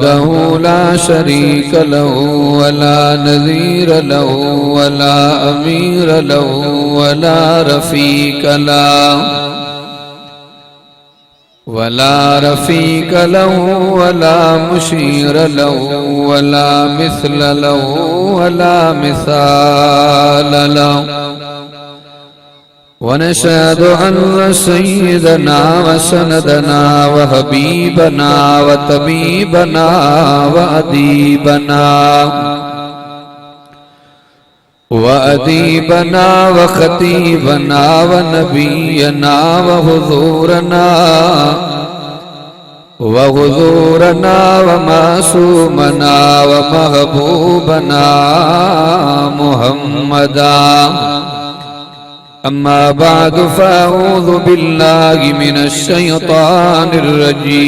वहदहु ला शरीक लहु वला नज़ीर लहु वला अमीर लहु वला रफ़ीक लहु वला मुशीर लहु वला मिस्ल लहु वला मिसाल लहु। वनशहदु अन्न सय्यदना वसनदना वहबीबना वतबीबना वअदीबना वखतीबना वनबीयना वहुज़ूरना वमासूमना वमहबूबना मुहम्मदा। अम्मा बाद फ़अऊज़ु बिल्लाहि मिनश शैतानिर रजीम।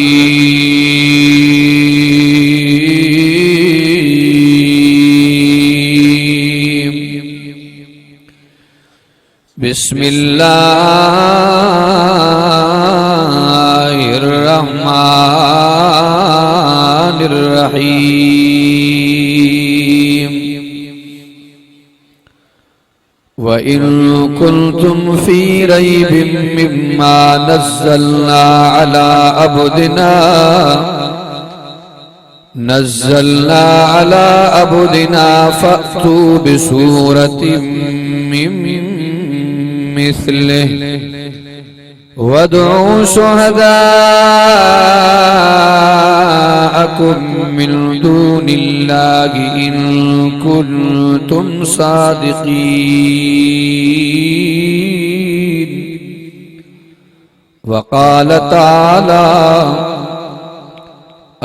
बिस्मिल्लाहिर रहमानिर रहीम। व इन कुंतुम फी रैबिम मिम्मा नज़्ज़लना अला अब्दिना फ़अतू बिसूरतिम मिन मिस्लिहि वदऊ शुहदाअकुम मिन दूनिल्लाहि इन कुंतुम सादिक़ीन। वक़ाल तआला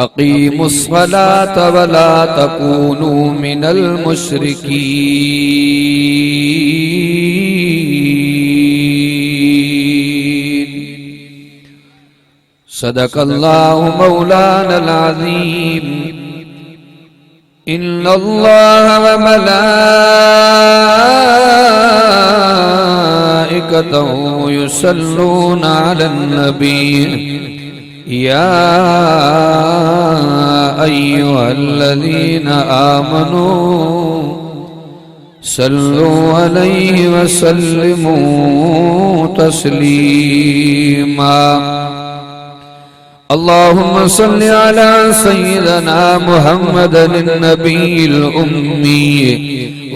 अक़ीमुस्सलात वला तकूनू मिनल मुश्रिकीन। सदक़ल्लाहु मौलानल अज़ीम। इन्नल्लाह व मलाइकतहु युसल्लूना अलन नबी या अय्युहल्लज़ीना आमनू सल्लू अलैहि व सल्लिमू तस्लीमा। अल्लाहुम्मा सल्लि अला सय्यिदना मुहम्मदिन नबिय्यिल उम्मी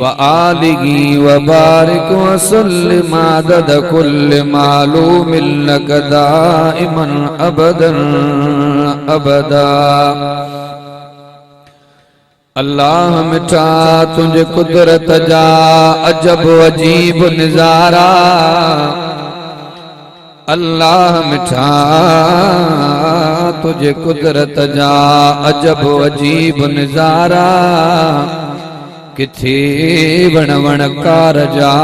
व आलिहि व बारिक व सल्लिम अदद कुल्लि मालूमिन लक दाइमन अबदन अबदा। अल्लाह मिठा तुझे कुदरत जा अजब अजीब नज़ारा। अल्लाह मिठा तुझे कुदरत जा अजब अजीब नज़ारा। किथे वण वण कार जा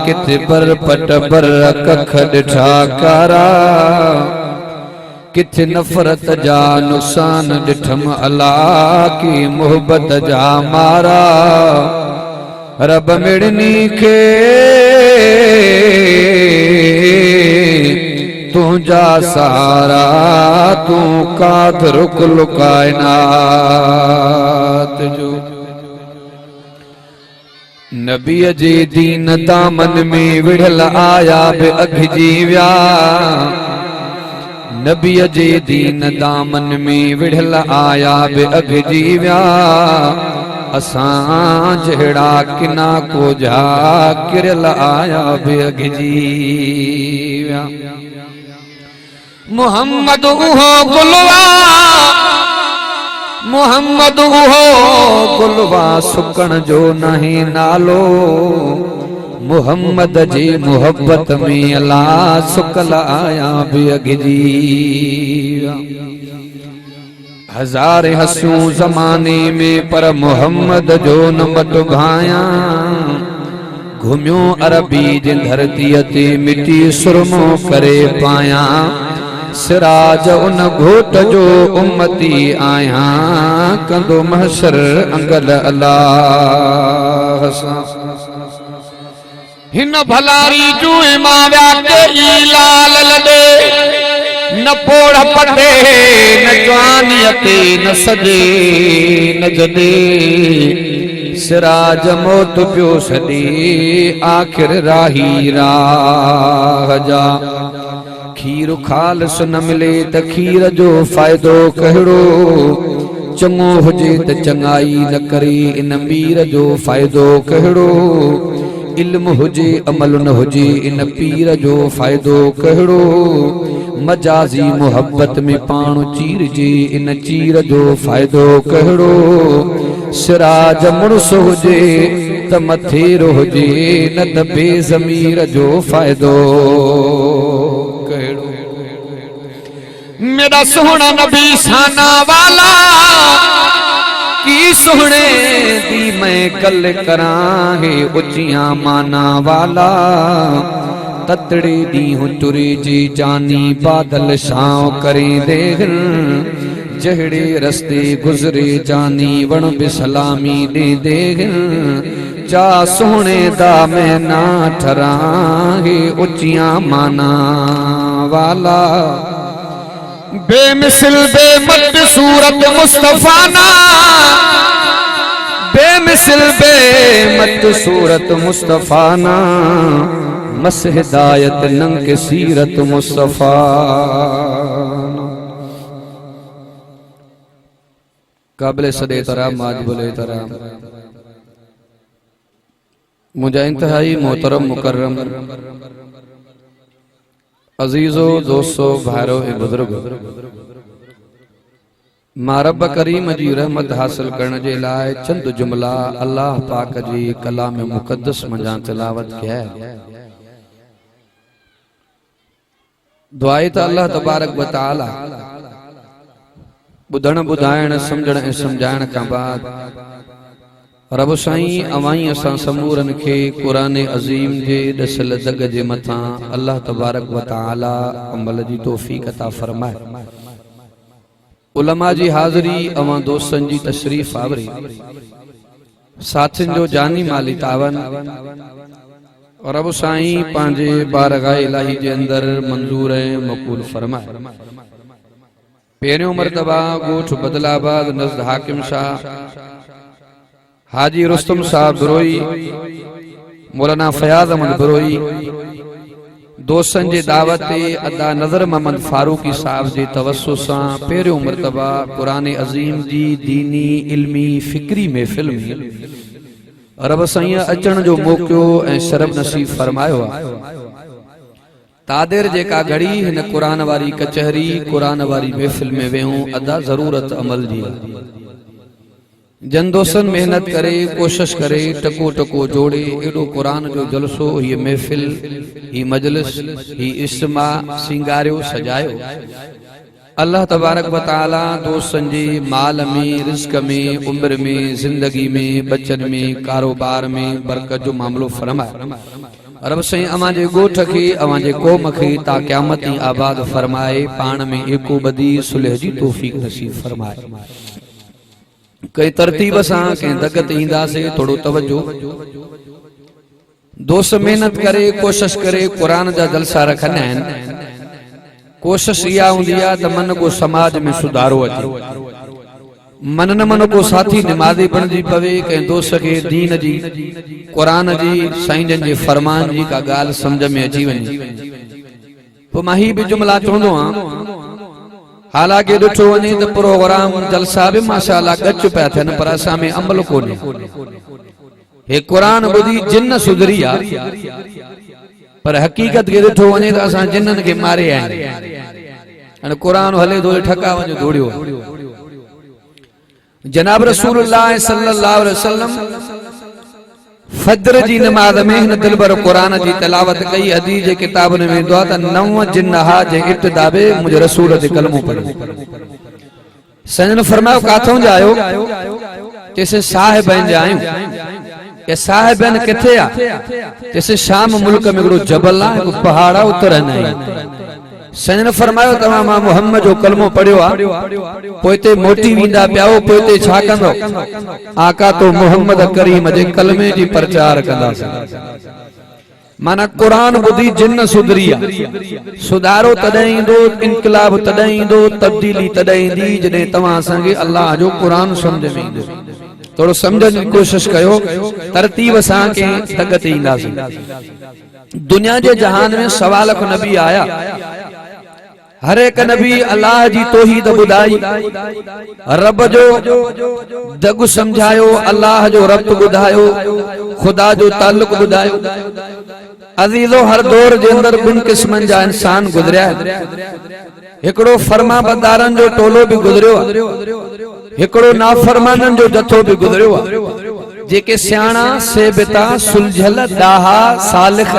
किथे पर पट पर कख ॾिठा कारा। किथे नफ़रत जा नुक़सान ॾिठम अल्लाह की मोहब्बत जा मारा। रब मिड़नी खे तुझा सहारा तू कादिर कुल कायनात जो। नबी जे दीन दामन में विढ़ल आया बे अघिजी विया। नबी जे दीन दामन में विढ़ल आया बे अघिजी विया। असां जहिड़ा किना को जा किरल आया बे अघिजी विया। मुहम्मद उहो गुलवा मुहम्मद उहो गुलवा सुकण जो नहीं नालो। मुहम्मद जी मोहब्बत में अल्लाह सुकल आया बे अघिजी विया। हजार हसूं ज़माने में पर मोहम्मद जो न मट भाया। घुमियो अरबी जी धरतीअ ते मिटी सुरमो करे पाया। सिराज उन घोट जो उम्मती आया। कंदो महशर अंगल अल्लाह सां। हिन भलारी जूए मां व्या के लाल लॾे न पोड़ पटे न जवानियते न सजे न जदे सिराज मौत पियो सदी आखिर राही राह जा खीर खालस न मिले त खीर जो फायदो कहिड़ो चङो हुजे त चङाई न करे इन मीर जो फायदो कहिड़ो इल्म हुजे अमल न हुजे इन पीर जो फायदो कहिड़ो मजाजी मोहब्बत में पाण चीरजे इन चीर जो फायदो कहिड़ो सिराज मुड़स हुजे त मथेरो हुजे न त बेज़मीर जो फायदो कहिड़ो मेरा सोहना नबी साना वाला की सोहने दी मैं कल करां है उचिया माना वाला ततड़े दी हूं तुरे जी जानी बादल छांव करे दे जहड़े रस्ते गुजरे जानी वण भी सलामी दे दे जा सोहने दा मैं ना ठरां है उचिया माना वाला बेमिसल बेमत सूरत मुस्तफाना बेमिसल बेमत सूरत मुस्तफाना मस हिदायत नंग सीरत मुस्तफा काबिल सदे तराम माजबुले तराम मुझा इंतहाई मोहतरम मुकर्रम अजीजो दोस्तों भाइरो ए बुजुर्ग मारब करीम जी रहमत हासिल करने जे लाए चंद जुमला अल्लाह पाक जी कलाम मुकद्दस मंजा तिलावत किया दुआई त अल्लाह तबारक व तआला बुधण बुधाइण समझण ऐं समझाइण का बाद रब साईं अवाई असां समूरन के कुरान अजीम जे दसल दग जे मथा अल्लाह तबारक व तआला अमल जी तौफीक अता फरमाए उलमा जी हाज़री अवां दोस्तन जी तशरीफ आवरी साथिन जो जानी माली तावन रब साईं पांजे बारगाह इलाही जे अंदर मंजूर ऐं मकबूल फरमाए पहिरियों मर्तबा गोठ बदलाबाद नज़द हाकिम शाह हाजी रुस्तम साहब बरोई मौलाना फयाज अहमद बरोई दोस्तन जे दावत अदा नजर मोहम्मद फारूकी साहब जे तवस्सु सां पहिरियों मर्तबा कुरान अजीम जी दीनी इल्मी फिक्री महफिल में रब साईं अचण जो मौक़ो ऐं शरफ नसीब फरमायो तादेर जेका घड़ी हिन कुरान वारी कचहरी कुरान वारी महफिल में वेहूं अदा जरूरत अमल जी जन दोस्तन मेहनत करे कोशिश करे टको टको जोड़े एडो कुरान जो जलसो ये महफिल ही मजलिस ही इज्तिमा सिंगारियो सजायो अल्लाह तबारक व तआला दोस्तन जी माल में रिज़्क में उम्र में जिंदगी में बचन में कारोबार में बरकत जो मामलो फरमाए रब साईं अवां जे गोठ के अवां जे कौम के ता क़यामत आबाद फरमाए पाण में एको बदी सुलह जी तौफीक नसीब फरमाए कई तरतीब सां कई दगत इंदा से थोड़ो तवज्जो दोस्त मेहनत करे कोशिश करे कुरान जा जलसा रखना है कोशिश इहा हूंदी आहे त मन को समाज में सुधारो अचे मन न मन को साथी निमाज़ी बणजी पवे कंहिं दोस्त के दीन जी कुरान जी साईं जन जे फरमान जी का गाल समझ में अची वञे पोइ मां ही बि जुमला चवंदो आहियां हालांकि ॾिठो वञे त प्रोग्राम जलसा बि माशाअल्लाह गच पिया थियनि पर असां में अमल कोन्हे हे कुरान ॿुधी जिन सुधरी आहे पर हकीकत खे ॾिठो वञे त असां जिन्ननि खे मारे आहिनि हाणे कुरान हले थो ठका वञो दौड़ियो जनाब रसूलुल्लाह सल्लल्लाहु अलैहि वसल्लम फज्र जी नमाज में हिन दिलबर कुरान जी तिलावत कई हदीस जे किताबन में वेंदो आहे त 9 जिन्हा जे इब्तिदा में मुंहिंजे रसूल जे कलमो पढ़ो सजन फरमायो काथों जा आयो जैसे साहिबन जा आहियूं के साहिबन किथे आ जैसे शाम मुल्क में हिकिड़ो जबल आहे हिकु पहाड़ आहे उते रहंदा आहियूं सजन फरमायो तव्हां मां मोहम्मद जो कलमो पढ़ियो आहे पोइ हिते मोटी वेंदा पिया पोइ हिते छा कंदो आका तो मोहम्मद करीम जे कलमे जी प्रचार कंदासीं माना कुरान बुधी जिन्न सुधरिया सुधारो तॾहिं ईंदो इनकलाब तॾहिं ईंदो तब्दीली तॾहिं ईंदी जॾहिं तव्हां असांखे अल्लाह जो कुरान सम्झ में ईंदो थोड़ो समझण जी कोशिश कयो तरतीब सां कंहिं दग ते ईंदासीं दुनिया जे जहान में सवा लख नबी आया हर एक नबी अल्लाह जी तौहीद बुधाई रब जो दग समझायो अल्लाह जो रब बुधायो खुदा जो ताल्लुक बुधायो अजीजो हर दौर जे अंदर ॿिन क़िस्मनि जा इंसान गुज़रिया हिकिड़ो फर्मा बरदारनि जो टोलो भी गुज़रियो हिकिड़ो नाफरमाननि जो जथो भी गुज़रियो जेके सियाणा सेबिता सुलझल ॾाहा सालिख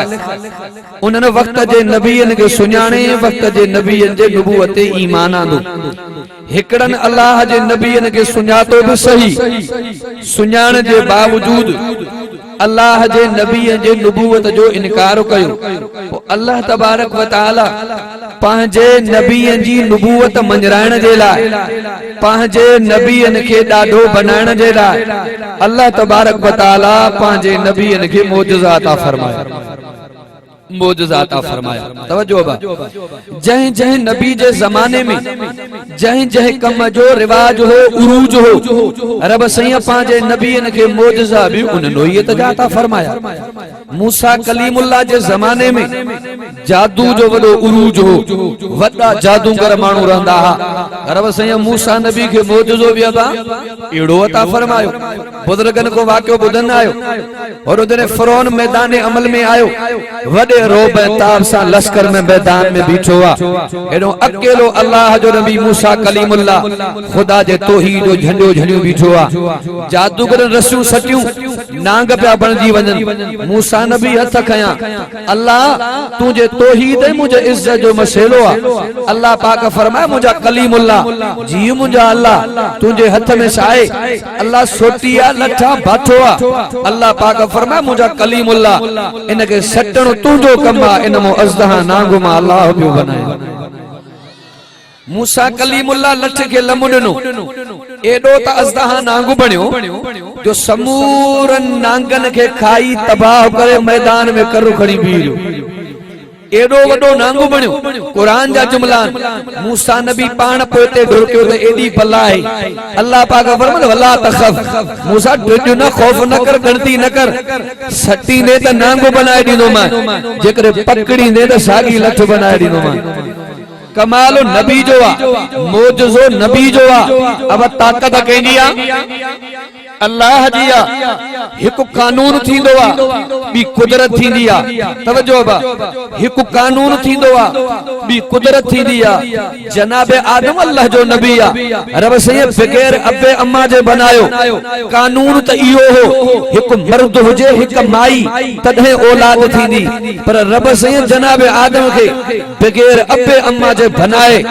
उन्हनि वक्त जे नबीअनि खे सुञाणे वक्त जे नबीअनि जे नबूवत ते ईमान आंदो हिकड़नि अल्लाह जे नबीअनि खे सुञातो भी सही सुञाण जे बावजूद अल्लाह जे नबीअ जे नबूवत जो इनकार कयो अल्लाह तबारक व तआला पंहिंजे नबीअ जी नबूवत मंझराइण जे लाइ पंहिंजे नबीअनि खे ॾाढो बनाइण जे लाइ अल्लाह तबारक व तआला पंहिंजे नबीअनि खे मोजज़ा अता फरमाया मोजज़ा अता फरमाया तवज्जो बा जंहिं जंहिं नबी जे ज़माने में जंहिं जंहिं कम जो रिवाज हो उरूज हो रब सैया पंहिंजे नबीअनि खे मोजज़ा भी उन नोयत जा अता फरमाया मूसा कलीमुल्लाह जे ज़माने में जादू जो वॾो उरूज हो वॾा जादूगर माण्हू रहंदा हुआ रब सैया मूसा नबी खे मोजज़ो भी अता अहिड़ो अता फरमायो बुज़ुर्गनि को वाक़ियो ॿुधंदा आहियो और उधर फ़िरौन मैदान अमल में आयो वॾे रोब ताब सां लश्कर में मैदान में बीठो आहे एॾो अकेलो अल्लाह जो नबी मूसा कलीमुल्लाह खुदा जे तौहीद जो झंडो झंडियो बीठो आहे जादूगर रसियूं सटियूं नांग पिया बणजी वञनि मूसा नबी हथ खयां अल्लाह तुंहिंजे तौहीद मुंहिंजे इज्जत जो मसइलो आहे अल्लाह पाक फरमाए मुंहिंजा कलीमुल्लाह जी मुंहिंजा अल्लाह तुंहिंजे हथ में छाए अल्लाह सोटी आहे लठा बाठो आहे अल्लाह पाक फरमाए मुंहिंजा कलीमुल्लाह इनखे सटणो तुंहिंजो कम आहे इन मो अज़दहा नांग मां अल्लाह पियो बनाए मूसा कलीमुल्लाह लठ के लमु ॾिनो एॾो त अज़दहा नांग बणियो जो समूरनि नांगनि खे खाई तबाह करे मैदान में करू खणी बीहो एडो वडो नांगू बणियो कुरान जा जुमला मूसा नबी पाण पोते ढुरकियो त एडी भला है अल्लाह पाक फरमाए वला तखफ मूसा डुजो न खौफ न कर गणती न कर सटी ने त नांगू बनाए दीनो मां जेकरे पकड़ी ने त सागी लठ बनाए दीनो मां कमालो नबी जो आ मोजज़ो नबी जो आ अब ताकत कंदी आ अल्लाह जी आ हिकु कानून थींदो आ बी कुदरत थींदी आ तवज्जो बा हिकु कानून थींदो आ बी कुदरत थींदी आ जनाब आदम अल्लाह जो नबी आ रब सही बगैर अब्बे अम्मा जे बनायो कानून त इहो हो हिकु मर्द हुजे हिकु माई तॾहिं औलाद थींदी पर रब सही जनाब आदम के बगैर अब्बे अम्मा जे बनाए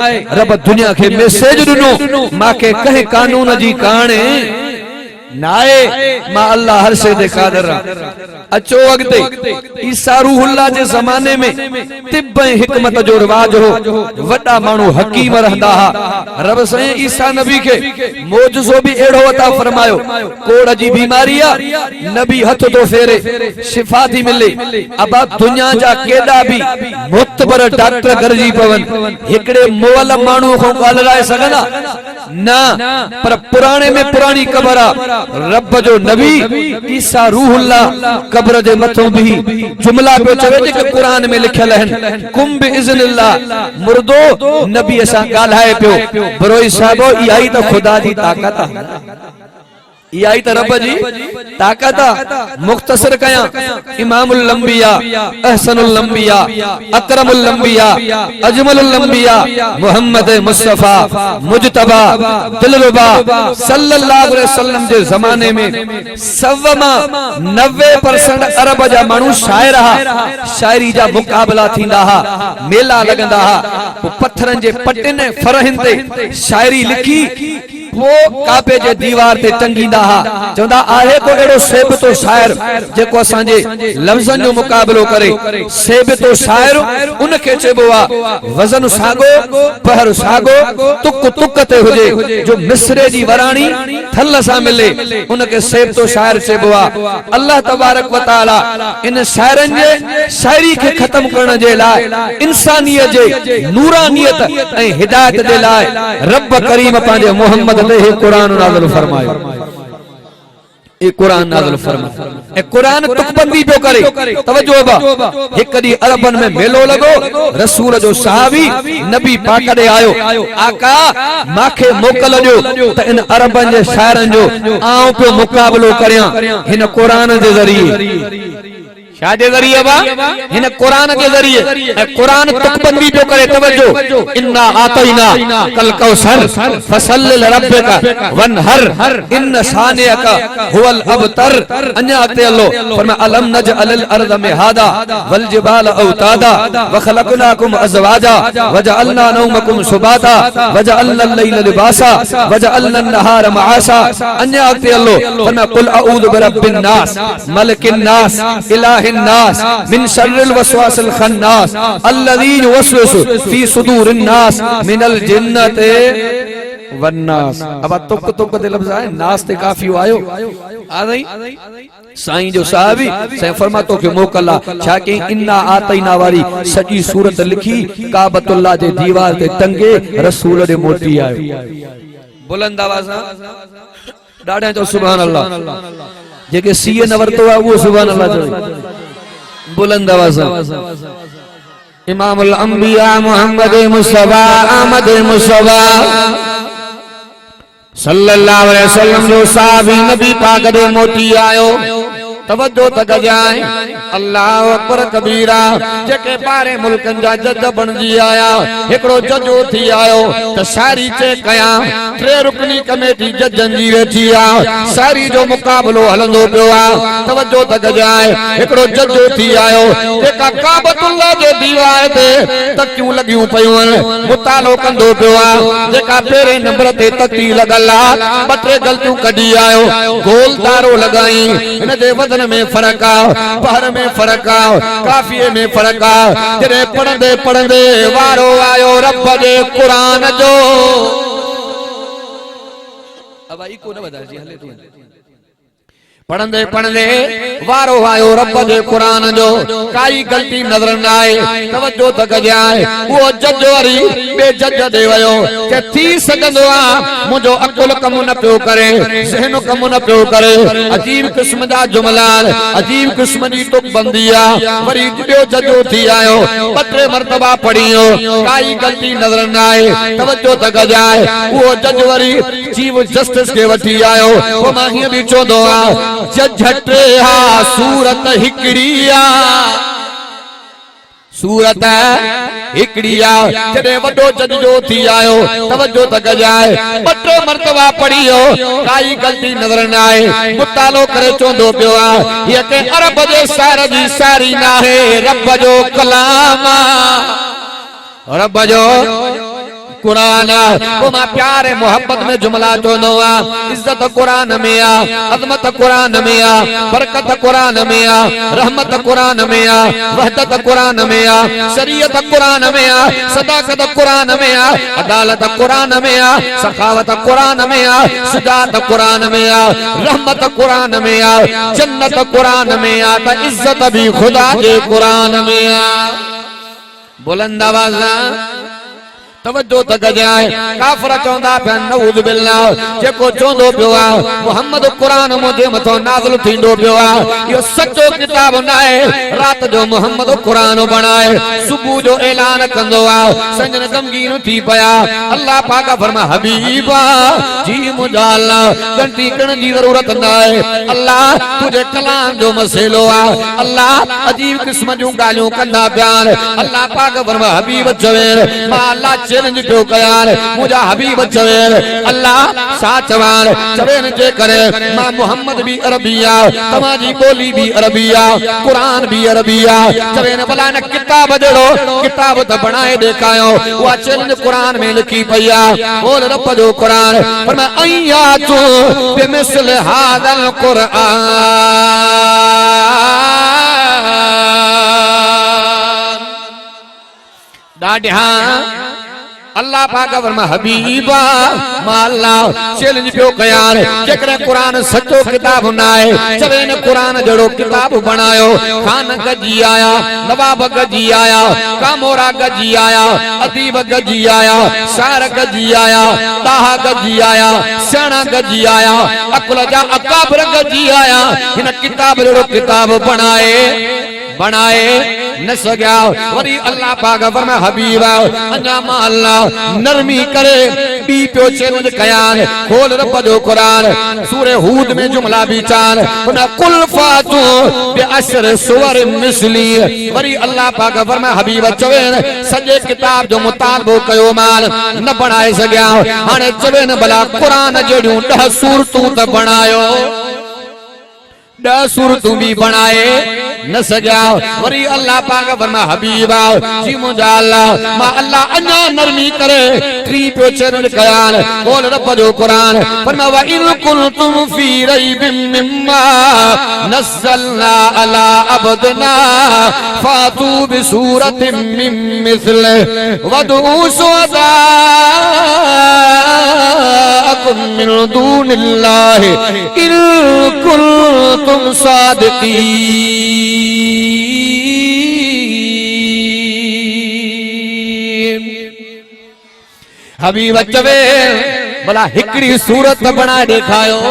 रब दुनिया के मैसेज ॾिनो माके कहे कानून जी काणे नाए मां अल्लाह हर शे दे कादर अचो अगते ईसा रूहुल्लाह जे जमाने में तिब ऐं हिकमत जो रिवाज हो वडा मानू हकीम रहंदा हा रब सही ईसा नबी के मोजज़ो भी एड़ो अता फरमायो कोड़ जी बीमारी आ नबी हथ तो फेरे शिफा थी मिले अब दुनिया जा केडा भी मुतबर डॉक्टर गरजी पवन हिकड़े मोल मानू को ॻाल्हाए सघंदा ना पर पुराने में पुरानी कबर आ रब जो नबी ईसा रूहुल्लाह कब्र जे मथों भी जुमला पे चवे जे कुरान में लिखल हन कुम बिइज़्निल्लाह मुर्दो नबी असा ॻाल्हाए पियो बरोई साहबो इहा त खुदा जी ताकत आ इहा त रब जी ताकत आ मुख्तसर कया इमामुल अंबिया अहसनुल अंबिया अकरमुल अंबिया अजमलुल अंबिया मोहम्मद मुस्तफा मुजतबा दिलरुबा सल्लल्लाहु अलैहि वसल्लम जे जमाने में 90% अरब जा मानू शायर हा शायरी जा मुकाबला थींदा हा मेला लगंदा हा पत्थरन जे पटिन फरहिन ते शायरी लिखी वो काबे जे दीवार ते टंगींदा हा चवंदा आहे को एड़ो सेबतो शायर जेको असांजे लफ्ज़न जो मुकाबलो करे सेबतो शायर उनखे चइबो आ वज़न सागो पहर सागो तुक तुक ते हुजे जो मिसरे जी वराणी थल सां मिले उनखे सेबतो शायर चइबो आ। अल्लाह तबारक व तआला इन शायरन जे शायरी खे खत्म करण जे लाइ इंसानियत जे नूरानियत ऐं हिदायत जे लाइ रब करीम पंहिंजे मोहम्मद ते कुरान नाज़िल फरमायो। ए कुरान नाज़िल फरमायो ए कुरान तुकबंदी पियो करे। तवज्जो बा एक दी अरबन में मेलो लगो रसूल जो सहाबी नबी पाक ॾे आयो आका माखे मोकल ॾियो त इन अरबन जे शायरन जो आऊं पियो मुकाबलो करियां हिन कुरान जे ज़रिए छा जे ज़रिए बा हिन कुरान जे ज़रिए ऐं कुरान तुकबंदी पियो करे। तवज्जो इन्ना आतैना कल कौसर फसल्लि लिरब्बिका वनहर इन शानिअका हुवल अबतर। अन्या अॻिते हलो फरमाया अलम नजअलिल अर्ज़ मिहादा वल जिबाल औतादा व खलक़नाकुम अज़वाजा वजअलना नौमकुम सुबाता वजअलना लैल लिबासा वजअलना नहार मआशा। अन्या अॻिते हलो फरमाया कुल अऊज़ु बिरब्बिन नास मलिकिन नास इलाहिन नास मिन शर्रिल वसवासिल खन्नास अल्लज़ी युवस्विसु फी सुदूरिन नास मिनल जिन्नति वन्नास। अब तुक तुक दे लफ्ज़ आए नास ते काफी आयो आ गई साईं जो साहबी साईं फरमातो के मोकला छा के इन्ना आतैना वारी सजी सूरत लिखी काबतुल्लाह जे दीवार ते टंगे रसूल दे मोटी आयो। बुलंद आवाज ॾाढा जो सुभान अल्लाह जेके सीए न वरतो आहे वो सुभान अल्लाह जो बुलंद आवाज इमामुल अंबिया मोहम्मद मुस्तफा अहमद मुस्तफा सल्लल्लाहु अलैहि वसल्लम जो साहबी नबी पाक दे मोटी आयो। तवज्जो तक जाए अल्लाह अकबर कबीरा जेके बारे मुल्कन जा जज बनजी आया एकड़ो जजो थी आयो त शायरी चे कया टे रुकनी कमेटी जजन जी वेठी आ शायरी जो मुकाबलो हलंदो पियो आ। तवज्जो तक जाए एकड़ो जजो थी आयो जेका काबतुल्लाह जे दीवार ते तकियूं लगियूं पयूं मुतालो कंदो पियो आ जेका पेरे नंबर ते तकी लगल आ ॿ टे गलतियूं कढी आयो गोल तारो लगाई इन जे वदन में फर्क आ पहर में फर्क आ काफिये में फर्क आ जरे पढ़ंदे पढ़ंदे वारो आयो रब जे कुरान जो। अब आई को न बता जी हले तू पढ़ंदे पढ़ंदे वारो आयो रब जे कुरान जो काई गलती नजर न आए। तवज्जो तक जाए वो जज वरी बे जज दे वयो के थी सगंदो आ मुजो अकुल कम न पियो करे ज़हन कम न पियो करे अजीब किस्म जा जुमला अजीब किस्म जी तुक बंदी आ वरी ॿियो जजो थी आयो ॿ टे मर्तबा पढ़ियो काई गलती नजर न आए। तवज्जो तक जाए वो जज वरी चीफ जस्टिस के वठी आयो वो मां हीअं बि चवंदो आ जज हा सूरत हिकड़िया सूरत हिकड़िया जडे वडो जज जो थी आयो। तवज्जो तक जाए ॿ टे मर्तबा पढ़ियो काई गलती नजर न आए मुतालो करे चवंदो पियो आ ये के अरब जे शायर जी शायरी नाहे रब जो कलाम रब जो कुरान वो मां प्यार मोहब्बत में जुमला चवंदो आ इज्जत कुरान में आ अजमत कुरान में आ बरकत कुरान में आ रहमत कुरान में आ वहदत कुरान में आ शरीयत कुरान में आ सदाकत कुरान में आ अदालत कुरान में आ सखावत कुरान में आ शुजाअत कुरान में आ रहमत कुरान में आ जन्नत कुरान में आ त इज्जत भी खुदा के कुरान में आ। बुलंद आवाज तवज्जो तक जाए काफर चौंदा पे नऊद बिल्लाह जेको चोंदो पियो आ मोहम्मद कुरान मुझे मथो नाज़िल थींदो पियो आ यो सच्चो किताब न आहे रात जो मोहम्मद कुरान बनाए सुबह जो ऐलान कंदो आ संजन गमगीन थी पया अल्लाह पाक फरमा हबीबा जी मुझा अल्लाह घंटी करण जी जरूरत न आहे अल्लाह तुझे कलाम जो मसइलो आ अल्लाह अजीब किस्म जूं गालियूं कंदा प्यार अल्लाह पाक फरमा हबीब चवे मां अल्लाह चैलेंज पियो कयार मुझा हबीब चवेर अल्लाह सा चवार चवेन जे करे मां मोहम्मद भी अरबिया तमाजी बोली भी अरबिया कुरान भी अरबिया चवेन भला न किताब जड़ो किताब तो बनाए देखायो वा चैलेंज कुरान में लिखी पया बोल रब जो कुरान पर मैं अय्या तू बिमिसल हादल कुरान दाढ़ा अल्लाह पाक फरमा हबीबा माला चैलेंज पियो कयार जेकरे कुरान सच्चो किताब नाए चवे ने कुरान जड़ो किताब बनायो खान गजी आया नवाब गजी आया कामोरा गजी आया अदीब गजी आया शार गजी आया ताहा गजी आया सियाणा गजी आया अकुल जा अकाबर गजी आया इन किताब जड़ो किताब बनाए न सग्या वरी अल्लाह पाक फरमा हबीबा अन्या माला नरमी करे बी पियो चैलेंज कयान खोल रब जो कुरान सूरह हूद में जुमला विचार ना कुल फातू बे अशर सुवर मिसली वरी अल्लाह पाक फरमा हबीबा चवेन सजे किताब जो मुतालबो कयो माल न बनाए सग्या हाने चवेन भला कुरान जड़ियूं 10 सूरतूं त बनायो 10 सूरतूं भी बनाए न सग्या वरी अल्लाह पाक फरमा हबीबा जी मुझा अल्लाह मा अल्लाह अन्या नरमी करे त्री पियो चैलेंज कयान बोल रब जो कुरान फरमा व इन कुंतुम फी रैबिम मिम्मा नज़्ज़लना अला अब्दना फातू बिसूरतिम मिन मिस्ले वदू शुहदाअकुम मिन दूनिल्लाहि इन कुंतुम सादिकीन हबीब चवे भला हिकड़ी सूरत बना देखायो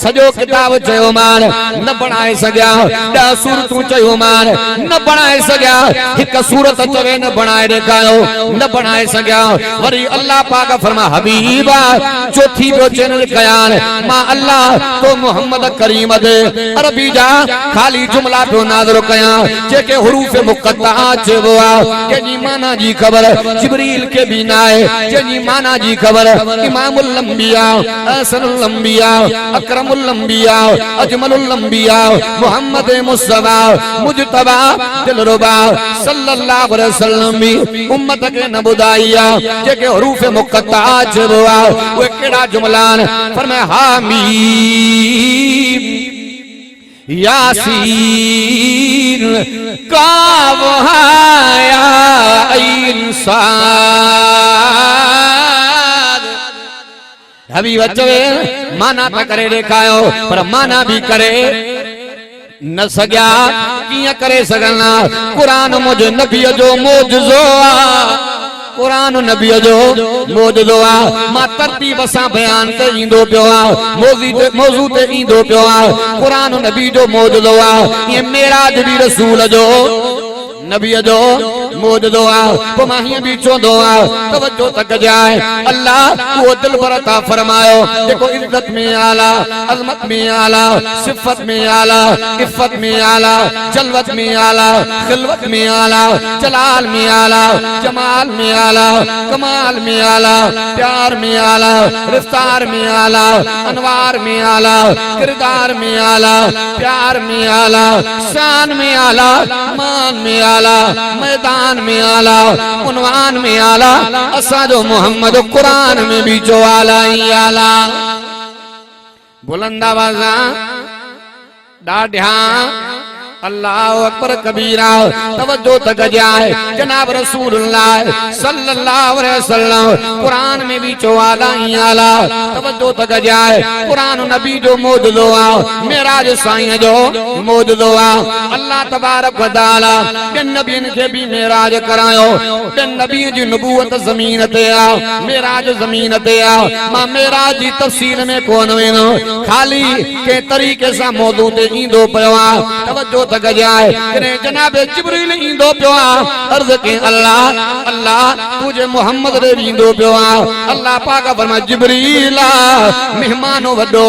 सजो किताब चयो मान न बनाए सग्या 10 सूरतूं चयो मान न बनाए सग्या हिक सूरत चवे न बनाए देखायो न बनाए सग्या वरी अल्लाह पाक फरमा हबीबा चौथी पियो चैलेंज कयान मां अल्लाह तो मोहम्मद करीम दे अरबी जा खाली जुमला पियो नाज़िर कया जेके हुरूफ मुक़त्ता चयो आ जेजी माना जी खबर जिब्रील के भी नाए जेजी माना जी खबर इमामुल अंबिया असनुल अंबिया अकरमुल अंबिया अजमलुल अंबिया मोहम्मद मुस्तफा मुजतबा दिलरुबा सल्लल्लाहु अलैहि वसल्लम भी उम्मत के न बुदाइया जेके हुरूफ मुक़त्ता चयो आ वो केड़ा जुमलान फरमाया हामीम यासीन काफ हा या इंसान हबीब चवे माना त करे देखायो पर माना भी करे न सग्या किया करे सगना कुरान मुझ नबी जो मोजज़ो आ कुरान नबी जो मोजज़ो आ मां तरतीब सां बयान ते ईंदो पियो आ मौजू ते ईंदो पियो आ कुरान नबी जो मोजज़ो आ ये मेराज भी रसूल जो नबी जो मोजज़ो आ तो मां हिय भी चोंदो आ तवज्जो तक जाए अल्लाह वो दिल पर अता फरमायो देखो इज्जत में आला अजमत में आला सिफत में आला इफ़्फ़त में आला जलवत में आला खिलवत में आला जलाल में आला जमाल में आला कमाल में आला प्यार में आला रफ्तार में आला अनवार में आला किरदार में आला प्यार में आला शान में आला मान में आला मैदान में आला उन्वान में आला असा जो मोहम्मद कुरान में भी जो आला ही आला बुलंद आवाज़ा डाढ़ा अल्लाह अकबर कबीरा तवज्जो तक जाए जनाब रसूलुल्लाह सल्लल्लाहु अलैहि वसल्लम कुरान में भी जो आला ही आला तवज्जो तक जाए कुरान नबी जो मोजज़ो आ मेराज साईं जो मोजज़ो आ अल्लाह तबारक व तआला बिन नबियन के भी मेराज करायो बिन नबी जी नबूवत ज़मीन ते आ मेराज ज़मीन ते आ मां मेराज जी तफसील में कोन वेनो खाली के तरीके सा मौजू ते ईंदो पियो आ तवज्जो तक जाए कने जनाब जिब्रील इंदो पियो अर्ज के अल्लाह अल्लाह तुझे मोहम्मद रे इंदो पियो अल्लाह पाक फरमा जिब्रील मेहमानो वडो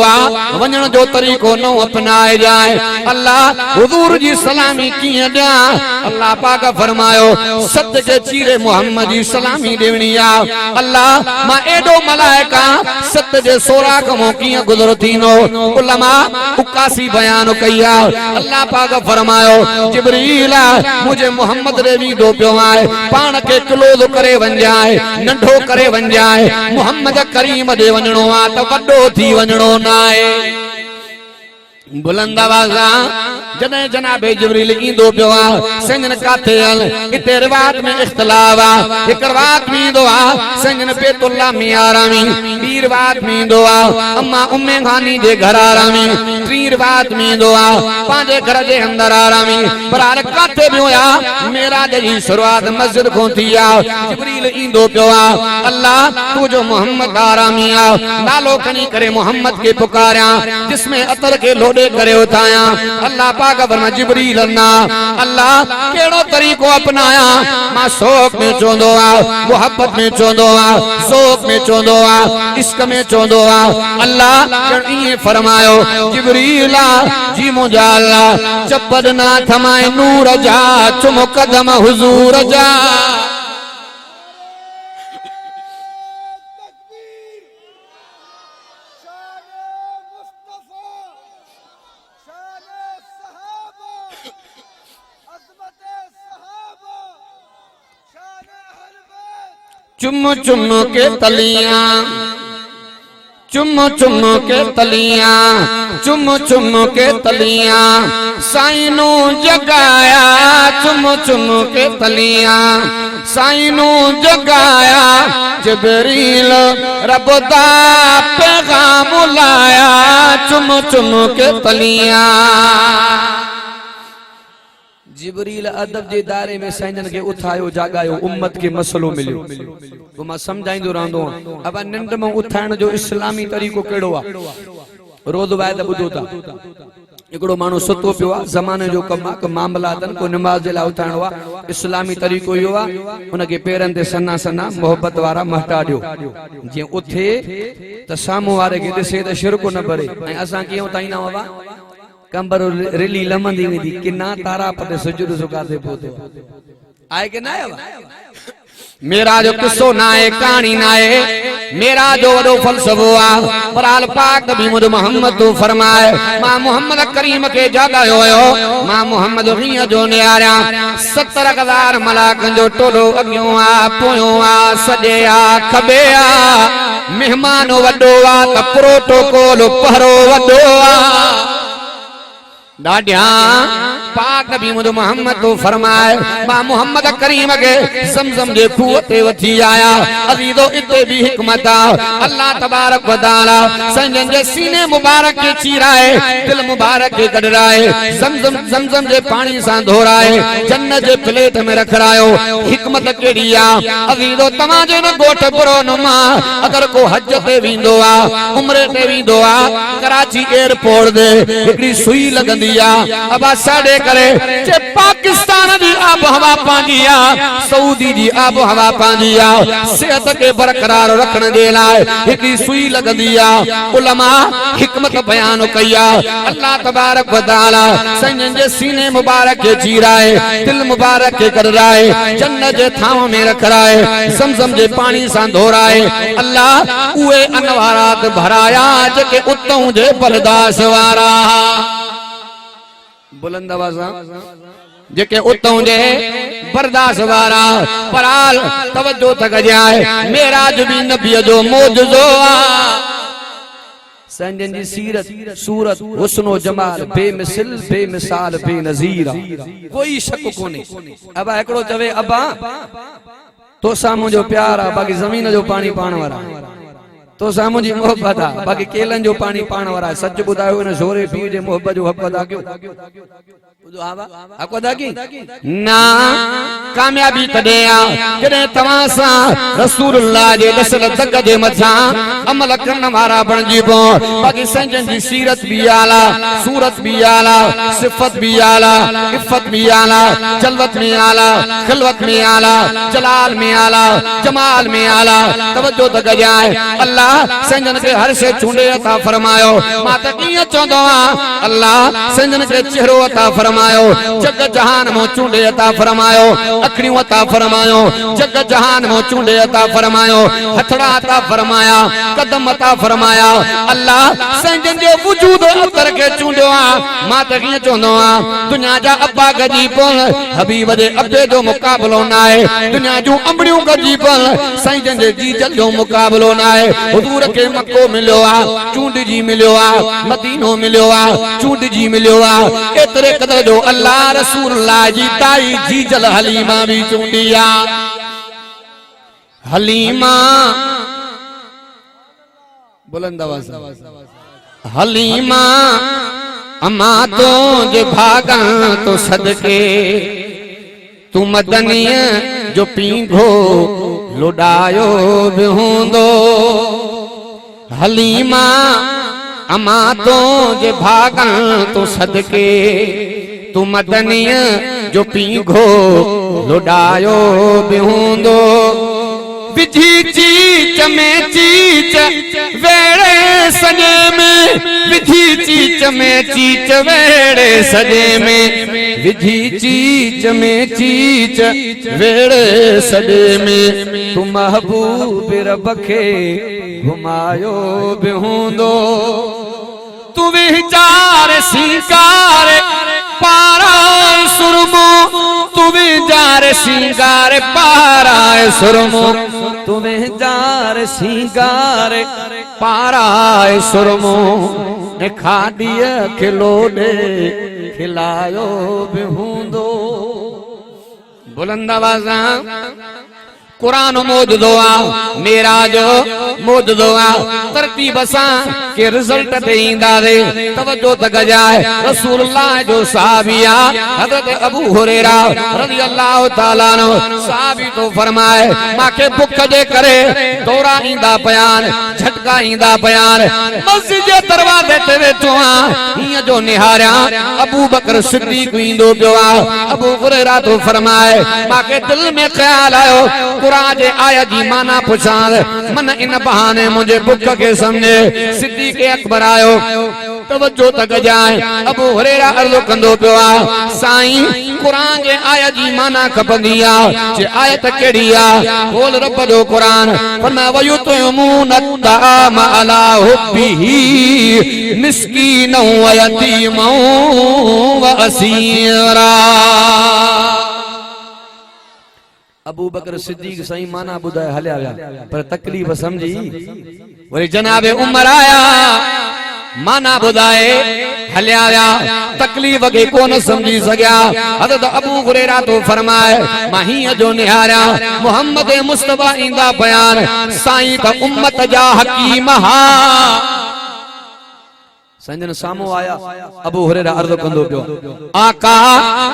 वणन जो तरीको न अपनाए जाए अल्लाह हुजूर जी सलामी किए दिया अल्लाह पाक फरमायो सत के चीरे मोहम्मद जी सलामी देवनी अल्लाह मां एडो मलाइका सत जे सोराख मो किए गुजर थीनो उलमा उकासी बयान कया अल्लाह पाक फरमायो जिब्रील मुझे मोहम्मद रे भी दो पियो आए पान के क्लोज करे वन जाए नंढो करे वन जाए मोहम्मद करीम दे वणनो आ त वडो थी वणनो ना है बुलंद आवाज़ा जने जनाब जिब्रील इंदो पियो संजन काथे हल इते रिवायत में इख्तिलाफ एक रिवायत में इंदो संजन बेतुल्ला मियारामी बी रिवायत में इंदो अम्मा उम्मे खानी जे घर आरामी त्री रिवायत में इंदो पांजे घर जे अंदर आरामी पर काथे भी होया मेरा जी शुरुआत मस्जिद को थिया जिब्रील इंदो पियो अल्लाह तू जो मोहम्मद आरामी नालो खनी करे मोहम्मद के पुकारया जिसमें अतर के लोडे करे उठाया अल्लाह पाक फरमा जिब्रील अल्लाह केड़ो तरीको अपनाया मां शौक में चोंदो मोहब्बत में चोंदो शौक में चोंदो इश्क में चोंदो अल्लाह ये फरमायो जिब्रील जी मुझा अल्लाह चप्पद ना थमाए नूर जा चुम कदम हुजूर जा चुम चुम के तलियां चुम चुम के तलियां चुम चुम के तलियां साइनू जगाया चुम चुम के तलियां साइनू जगाया जिब्रील रब दा पैगाम लाया चुम चुम के तलियां जिब्रील अदब जे दायरे में संजन के उठायो जागायो उम्मत के मसलो मिलियो तो मां समझाइंदो रहंदो अब निंड में उठाइण जो इस्लामी तरीको केड़ो आ रोज वायद बुधो था एकड़ो मानो सुतो पियो जमाने जो मामला तन को नमाज जे ला उठाइणो आ इस्लामी तरीको यो आ उनके पेरन ते सन्ना सन्ना मोहब्बत वारा महटा दियो जे उठे त सामो वारे के दिसे त शिरको न भरे ऐं असा के उठाइना हुआ कंबर रिली लमंदी वेंदी किना तारा पते सुजुद सुकाते पोतो आए के ना आया मेरा जो किस्सो ना है कहानी ना है मेरा जो वडो फलसफो आ पर आल पाक नबी मोहम्मद तो फरमाए मां मोहम्मद करीम के जागा होयो मां मोहम्मद हिया जो ने आया 70,000 मलाकन जो टोलो अगियो आ पोयो आ सजे आ खबे आ मेहमान वडो आ त प्रोटोकॉल पहरो वडो आ डाढिया पाक नबी मोहम्मद तो फरमाए मां मोहम्मद करीम के समसम जे खूह ते वठी आया अजीजो इते भी हिकमत अल्लाह तबारक व तआला संजन जे सीने मुबारक के चीराए दिल मुबारक के गडराए समसम जे पानी सा धोराए जन्नत जे प्लेट में रखरायो हिकमत केड़ी आ अजीजो तमा जो न गोठ पुरो नुमा अगर को हज ते विंदो आ उम्रे ते विंदो आ कराची एयरपोर्ट दे एकड़ी सुई लगंदी अब साडे करे जे पाकिस्तान जी आब हवा पांजिया सऊदी जी आब हवा पांजिया सेहत के बरकरार रखने दे लाए एकड़ी सुई लगंदी आ उलमा हिकमत बयान कया अल्लाह तबारक व तआला संजन जे सीने मुबारक के चीराए दिल मुबारक के करराए जन्नत जे थाव में रखराए समसम जे पानी सा धोराए अल्लाह उए अनवारात भराया जेके उतों जे बर्दाश्त वारा बुलंद आवाज़ा जेके उतों जे बर्दाश्त वारा पराल तवज्जो तक जाए मेराज भी नबी जो मौजूदो आ संजन जी सीरत सूरत हुस्नो जमाल बेमिसल बेमिसाल बेनजीर कोई शक कोने अब एकड़ो चवे अबा तो सा मुझो प्यार आ बाकी जमीन जो पानी पाण वारा तो सामू जी मोहब्बत आ बाकी केलन जो पानी पाण वारा सच बुधायो न जोरे पी जे मोहब्बत जो हक अदा क्यों बुधो आवा हक अदा की ना कामयाबी तडे आ जडे तवा सा रसूलुल्लाह जे दसल तक जे मथा अमल करन वारा बणजी पो बाकी संजन जी सीरत भी आला सूरत भी आला सिफत भी आला इफ्फत भी आला जलवत में आला खिलवत में आला जलाल में आला जमाल में आला तवज्जो तक जाए अल्लाह संजन के हर से चूंडे अता फरमायो माता किया चौंदो अल्लाह संजन के चेहरो अता फरमायो जग जहान मो चूंडे अता फरमायो अखड़ियों अता फरमायो जग जहान मो चूंडे अता फरमायो हथड़ा अता फरमाया कदम अता फरमाया अल्लाह संजन जो वजूद अतर के चूंडो माता किया चौंदो दुनिया जा अब्बा गजी पल हबीब दे अब्बे जो मुकाबलो ना है दुनिया जो अंबड़ियों गजी पल संजन जे जीजल जो मुकाबलो ना है हुजूर के मक्को मिलो आ चूंड जी मिलो आ मदीनो मिलो आ चूंड जी मिलो आ एतरे कदर जो अल्लाह रसूलुल्लाह जी ताई जीजल हलीमा भी चूंडिया हलीमा बुलंद आवाज हलीमा अम्मा तो जे भागा तो सदके तू मदनीय जो पींघो लुडायो भी हूंदो हलीमा अमा तो जे भागा तो सदके तू मदनीय जो पींघो लुडायो भी हूंदो विधि चीच में चीच वेड़े सजे में विधि चीच में चीच वेड़े सजे में विधि चीच में चीच वेड़े सजे में तू महबूब रब खे घुमायो भी हूंदो तू विचार सिंगार पारा सुरमो तू विचार सिंगार पारा सुरमो तू विचार सिंगार पारा सुरमो ने खाड़िय खिलो दे खिलायो भी हूंदो बुलंद आवाज़ कुरान मोद दुआ मेरा जो मोद दुआ तरतीब सा के रिजल्ट देंदा दे तवज्जो तक जाए रसूलुल्लाह जो साहबिया हजरत अबू हुरैरा रज़ी अल्लाह ताला अन्हु साहबी तो फरमाए माके भुख जे करे दौरा इंदा बयान झटका इंदा बयान मस्जिद जे दरवाजे ते वेठो हिय जो निहारिया अबू बकर सिद्दीक इंदो पियो अबू हुरैरा तो फरमाए माके दिल में ख्याल आयो कुरान जे आयत जी माना पुछां मन इन बहाने मुझे बुक के समझे सिद्दीक अकबर आयो तवज्जो तक जाए अबू हुरैरा अर्ज़ कंदो पियो साईं कुरान जे आयत जी माना खपंदी जे आयत केड़ी बोल रब जो कुरान फरमा वयुतमून अत्ताम अला हुब्बिही मिस्कीन व यतीम व असीरा अबू बकर सिद्दीक सही माना बुधाए हलिया गया पर तकलीफ समझी वरी जनाबे उमर आया माना बुधाए हलिया गया तकलीफ के कोन समझी सकिया हज़रत अबू हुरैरा तो फरमाए माही जो निहारिया मोहम्मद मुस्तफा इंदा बयान साईं त उम्मत जा हकीम हा संजन सामो आया अबू हुरैरा अर्ज़ कंदो पियो आका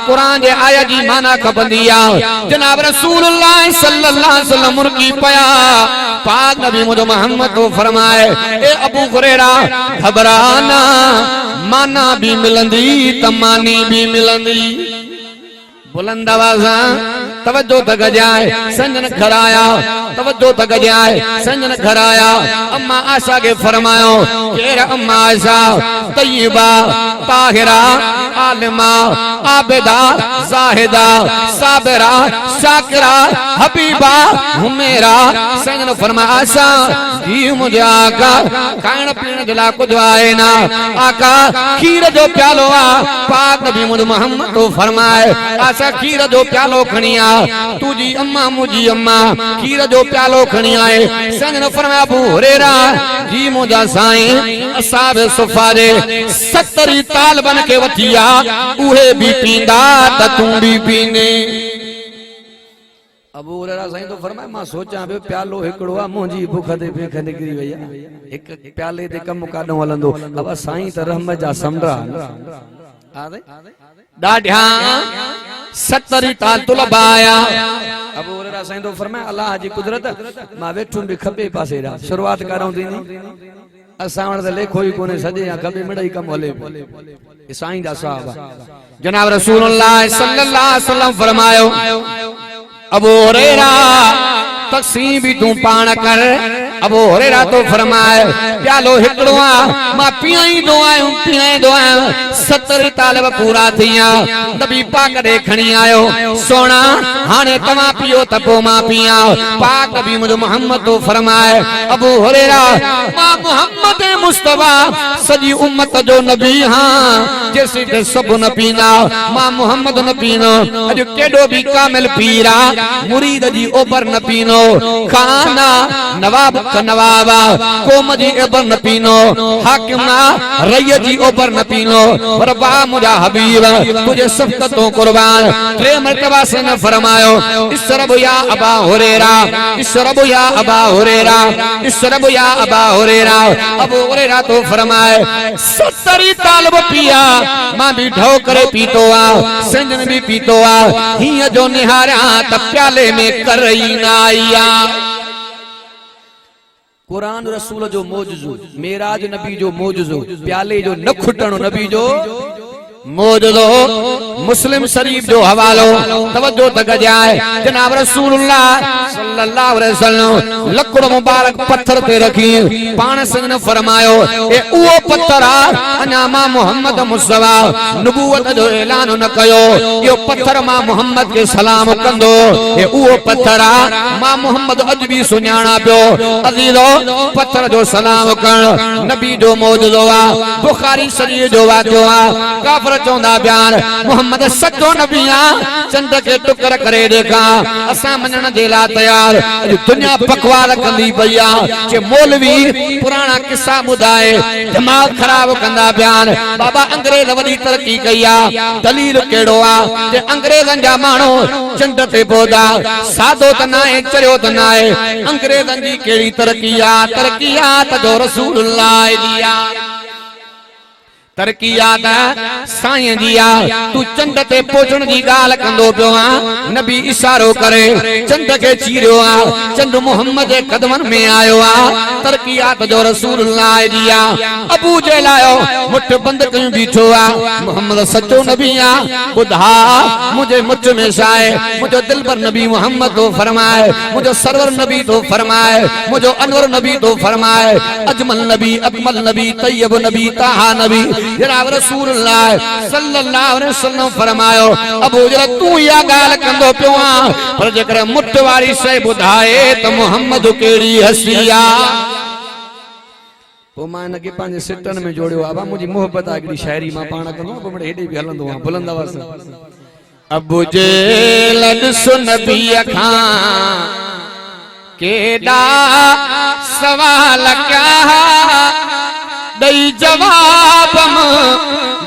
कुरान जे आयत जी माना खपंदी जनाब रसूलुल्लाह सल्लल्लाहु अलैहि वसल्लम मुर्गी पया पाक नबी मोहम्मद को फरमाए ए अबू हुरैरा घबराना माना भी मिलंदी तमानी भी मिलंदी बुलंद आवाज़ तवज्जो तक जाए संजन घर आया तवज्जो तक जाए संजन घर आया अम्मा आशा के फरमायो केरा अम्मा आशा तय्यबा ताहिरा आलिमा आबिदा जाहिदा साबिरा शाकिरा हबीबा हुमेरा संजन फरमाया आशा जी मुझे आका खाण पीण जे लाइ कुछ आए ना आका खीर जो प्यालो पाक नबी मोहम्मद तो फरमाए आशा खीर जो प्यालो खणी तुझी अम्मा मुझी अम्मा खीर जो प्यालो खणी आए संजन फरमाया अबू हुरैरा जी मुझा साईं असाब सुफा दे 70 ताल बन के वठिया उहे भी पींदा त तू भी पीने अबू हुरैरा साईं तो फरमाए मां सोचा बे प्यालो हिकड़ो आ मुंजी भूख ते भेख निकरी वई आ एक प्याले ते कम काडो हलंदो अब साईं त रहमत जा समरा आदे डाढा 70 ताल तुलबाया अबू हुरैरा साईं तो फरमाए अल्लाह जी कुदरत मां वेठुम भी खबे पासे रा शुरुआत कराऊं थींदी असां वण त लेखो ई कोने सजे या खबे मिड़ई कम हले साईं जा साहब जनाब रसूलुल्लाह सल्लल्लाहु अलैहि वसल्लम फरमायो अबू हुरैरा तक़सीम भी तू पाण कर अबू हुरैरा तो फरमाए प्यालो हिकड़ो आ मां पियाई दो आयो 70 तालब पूरा थिया नबी पाक दे खणी आयो सोना हाने तवा पियो त पो मां पिया पाक नबी मोहम्मद तो फरमाए अबू हुरैरा मां मोहम्मद मुस्तफा सजी उम्मत जो नबी हां जैसे ते सब न पीना मां मोहम्मद न पीनो अज केडो भी कामिल पीरा मुरीद जी ओबर न पीनो खाना नवाब का नवाबा कोम जी ओबर न पीनो हाकिमा रैय जी ओबर न पीनो पर बा मुजा हबीब तुझे सफ्तों कुर्बान रे मर्तबा से न फरमायो इसरब या अबा हुरैरा इसरब या अबा हुरैरा इसरब या अबा हुरैरा अबू हुरैरा तो फरमाए 70 तालब पिया मां भी ढो करे पीतो आ संजन भी पीतो आ हिय जो निहारा त प्याले में करई ना आया कुरान रसूल जो मौजूजो मेराज नबी जो मौजूजो प्याले जो न खुटणो नबी जो मौजूदो मुस्लिम शरीफ जो हवालो तवज्जो तक जाए जनाब रसूलुल्लाह सल्लल्लाहु अलैहि वसल्लम लकड़ मुबारक पत्थर ते रखी पान संग ने फरमायो ए उहो पत्थर आ अना मां मोहम्मद मुस्तफा नबूवत जो ऐलान न कयो यो पत्थर मां मोहम्मद के सलाम कंदो ए उहो पत्थर आ मां मोहम्मद अज भी सुञाणा पियो अजीजो पत्थर जो सलाम करण नबी जो मौजूदो आ बुखारी शरीफ जो वाक़ियो आ काफर चौंदा बयान मोहम्मद सच्चो नबी आ चंद के टुकर करे देखा असा मनण जे ला तैयार दुनिया बकवास कंदी पई आ के मौलवी पुराना किस्सा बुधाए दिमाग खराब कंदा बयान बाबा अंग्रेज वडी तरक्की कई आ दलील केड़ो आ जे अंग्रेजन जा माणो चंद ते पौधा सादो त नाए चरियो त नाए अंग्रेजन जी केड़ी तरक्की आ त जो रसूलुल्लाह जी आ तरकियात साईं दिया तू चंद ते पहुचण जी गाल कंदो पियो आ नबी इशारो करे चंद के चीरियो आ चंद मोहम्मद के कदमन में आयो आ तरकियात जो रसूलुल्लाह दिया अबू जहलायो मुठ बंद कयूं बीठो आ मोहम्मद सच्चो नबी आ बुधा मुझे मुझ में साए मुझो दिलबर नबी मोहम्मद तो फरमाए मुझो सरवर नबी तो फरमाए मुझो अनवर नबी तो फरमाए अजमल नबी अकमल नबी तैयब नबी ताहा नबी जनाब रसूलुल्लाह सल्लल्लाहु अलैहि वसल्लम फरमायो अबू जरा तू या गाल कंदो पियो आ पर जेकर मुठ वारी शइ बुधाए त मोहम्मद केड़ी हसिया ओ मां न के पांजे सिटन में जोड़ियो आबा मुजी मोहब्बत आगड़ी शायरी मां पाण कंदो बमड़े हेडे भी हलंदो आ बुलंद आवाज अबू जेलन सुन नबी खां केडा सवाल क्या दई जवाब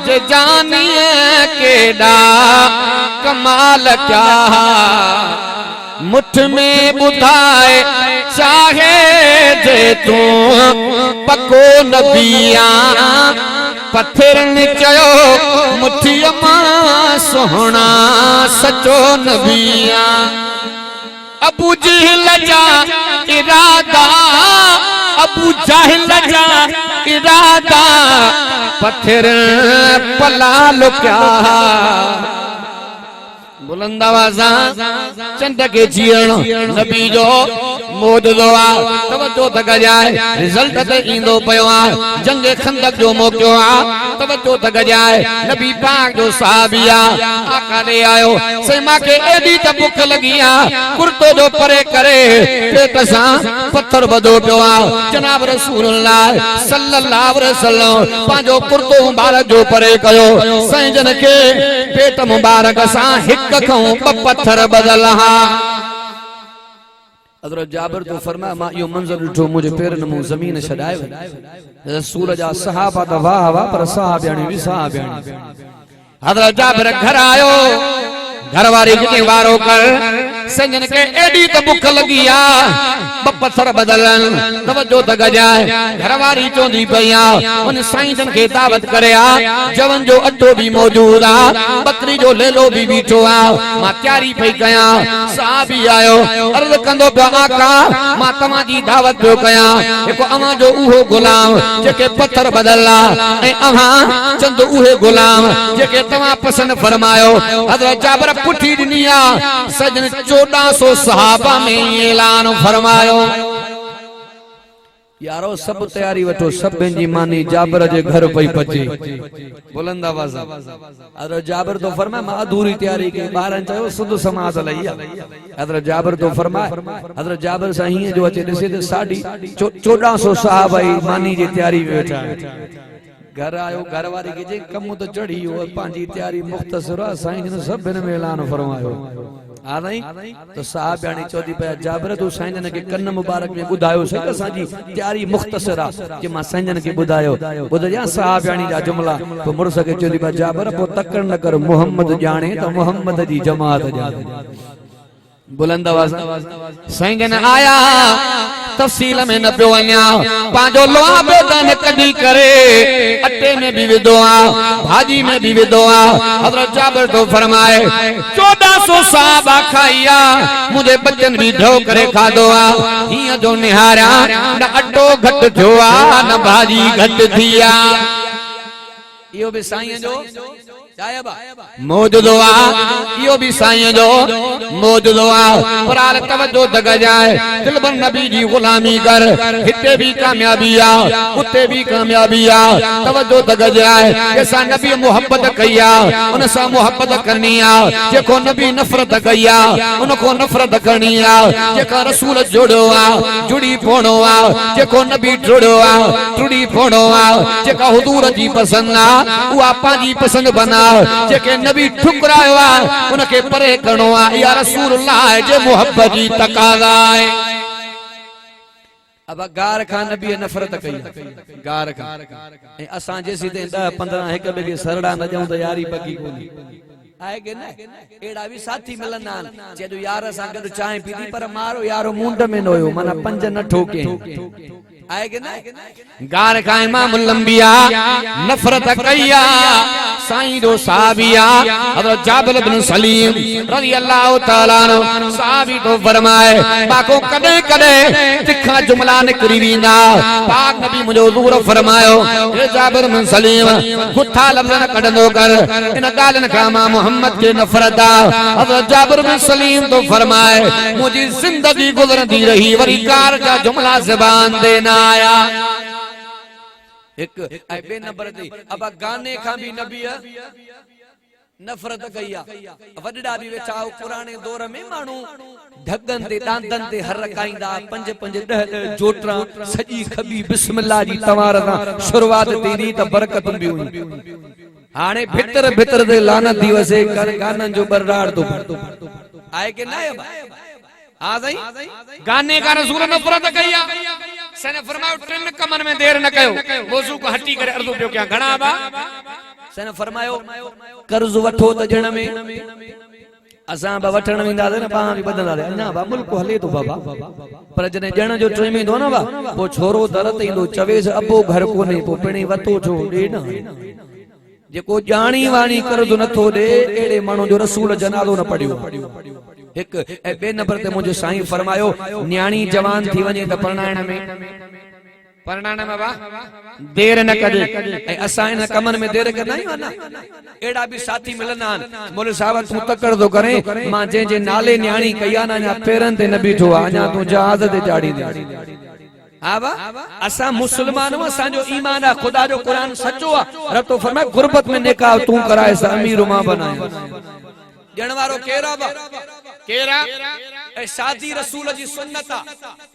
जे जानिए केडा कमाल क्या मुठ में बुधाए चाहे जे तू पको नबिया पत्थर ने चयो मुठिया मां सोहना सचो नबिया अबू जहल जा इरादा अबू जहल जा इरादा पत्थर पला लुक्या बुलंद आवाज़ा चंद के जीण नबी जो मौजूदो आ तवज्जो तक जाए रिजल्ट ते इंदो पयो आ जंग खंदक जो मौको आ तवज्जो तक जाए नबी पाक जो सहाबिया आका दे आयो सैमा के एडी त भूख लगी आ कुर्तो जो परे करे पेट सा पत्थर बदो पियो आ जनाब रसूलुल्लाह सल्लल्लाहु अलैहि वसल्लम पांजो कुर्तो मुबारक जो परे कयो सैं जन के पेट मुबारक सा हिक खां पत्थर बदल हा हज़रत जाबिर तो फरमाया मां यो मंजर ॾिठो मुझे पैर न मूं ज़मीन छॾाए रसूल जा सहाबा त वाह वाह पर सहाबियाणी भी सहाबियाणी हज़रत जाबिर घर आयो घरवारी के वारो कर संजन के एडी तो भुख लगी आ पत्थर बदलन तवज्जो त गजाए घरवारी चोंदी पया उन साईं जन के दावत करया जवन जो अटो भी मौजूद आ बकरी जो ले लो भी बीठो आ मां तैयारी पई कया साहबी आयो अर्ज कंदो पिया आका मां तमा जी दावत पियो कया एको अमा जो उहो गुलाम जेके पत्थर बदलला ए अमा चंद उहे गुलाम जेके तमा पसंद फरमायो हजरत जाबिर पुठी दिनिया सजन 1400 सहाबा में ऐलान फरमायो यारो सब तैयारी वठो सब जी मानी जाबिर जे घर पई पचे बुलंद आवाज हजरत जाबिर तो फरमाए मां अधूरी तैयारी के बारन चयो सुध समाज लईया हजरत जाबिर तो फरमाए हजरत जाबिर साईं जो अचे दिसे तो 1450 सहाबा मानी जी तैयारी में वेठा घर आयो घरवारी के जे कम तो चढ़ी हो पांजी तैयारी मुख्तसर साईं ने सब में ऐलान फरमायो आ नहीं तो साहब यानी चौधी पे जाबिर तो साईं ने के कन्न मुबारक में बुधायो सही तो साजी तैयारी मुख्तसर आ कि मां साईं ने के बुधायो बुधया साहब यानी जा जुमला तो मुर्स के चौधी पे जाबिर पो तकड़ न कर मोहम्मद जाने तो मोहम्मद जी जमात जाने बुलंद आवाज साईं जन आया तफसील में न पियो वञा पांजो लोहा बेदन कढी करे अटे में भी विधो आ भाजी में भी विधो आ हजरत जाबिर तो फरमाए 1400 सहाबा खाइया मुझे बच्चन भी धो करे खादो आ हिया जो निहारा न अटो घट थियो आ न भाजी घट थिया इहो भी साईं जो मौजूद यो भी साईं जो मौजूद पर आल तवज्जो दग जाए दिलबर नबी जी गुलामी कर हिते भी कामयाबी आ उते भी कामयाबी आ तवज्जो दग जाए जैसा नबी मोहब्बत कया उन सा मोहब्बत करनी आ जेको नबी नफरत कया उनको नफरत करनी आ जेका रसूल जोड़ो आ जुड़ी पोणो आ जेको नबी जोड़ो आ जुड़ी पोणो आ जेका हुजूर जी पसंद आ उहा पांजी पसंद बना जेके नबी ठुकरायो आ उनके परे करणो आ या रसूलुल्लाह जे मोहब्बत जी तकाज़ा है अब गार खान नबी नफरत कई गार खान ए असा जे सीधे 10 15 एक बे के सरड़ा न जाऊं तो यारी पकी कोनी आए के ना एड़ा भी साथी मिलना जे जो यार सा गद चाय पीती पर मारो यारो मुंड में नोयो मना पंज न ठोके आए के ना गार खाए इमाम लंबिया नफरत कईया साईं जो साहबिया हजरत जाबिर बिन सलीम रज़ी अल्लाह तआला अन्हु साहबी तो फरमाए पाको कदे कदे तिखा जुमला निकरी वींदा पाक नबी मुझे हुजूर फरमायो हे जाबिर बिन सलीम गुथा लफ्ज़ न कढंदो कर इन ॻाल्हियुनि खां मां मोहम्मद के नफरत आ हजरत जाबिर बिन सलीम तो फरमाए मुझी जिंदगी गुजरती रही वरी कार जा जुमला ज़बान दे ना आया एक बे नंबर ते अब गाने खां भी नबी नफरत कई वडा भी वेचाओ पुराने दौर में मानू ढगन ते दांतन ते हर रकाइंदा 5-5 10 जोटरा सजी खबी बिस्मिल्लाह जी तवार दा शुरुआत तेरी त बरकत भी हुई हाने भीतर भीतर दे लानत दी वसे कर गानन जो बरराड़ तो आए के ना आ गई गाने का रसूल नफरत कई सने फरमायो टिन कमन में देर न कयो वजू को हटी करे अर्जो पियो क्या घणा बा सने फरमायो कर्ज वठो त जण में असा बा वठण विंदा न पा भी बदला दे अन्ना बा मुल्क हले तो बाबा पर जने जण जो ट्रे में दो न बा वो छोरो दरत इंदो चवेस अबो घर को ने पो पिणी वतो छो दे न जेको जानी वाणी कर्ज नथो दे एड़े मानो जो रसूल जनाज़ो न पढ़ियो एक बे नंबर ते मुझे साईं फरमायो न्याणी जवान थी वने त परणाण में बा देर न कजे ए असा इन कमन में देर करना ही वना एड़ा भी साथी मिलना मोले साहब तू तकड़ दो करे मां जे जे नाले न्याणी कया ना पेरन ते न बीठो आजा तू जहाज ते चाड़ी दे आवा असा मुसलमान असा जो ईमान है खुदा जो कुरान सच्चो है रब तो फरमाए गुरबत में निकाह तू कराए सा अमीर मां बनाए जणवारो केरा बा केरा ए शादी रसूल जी सुन्नत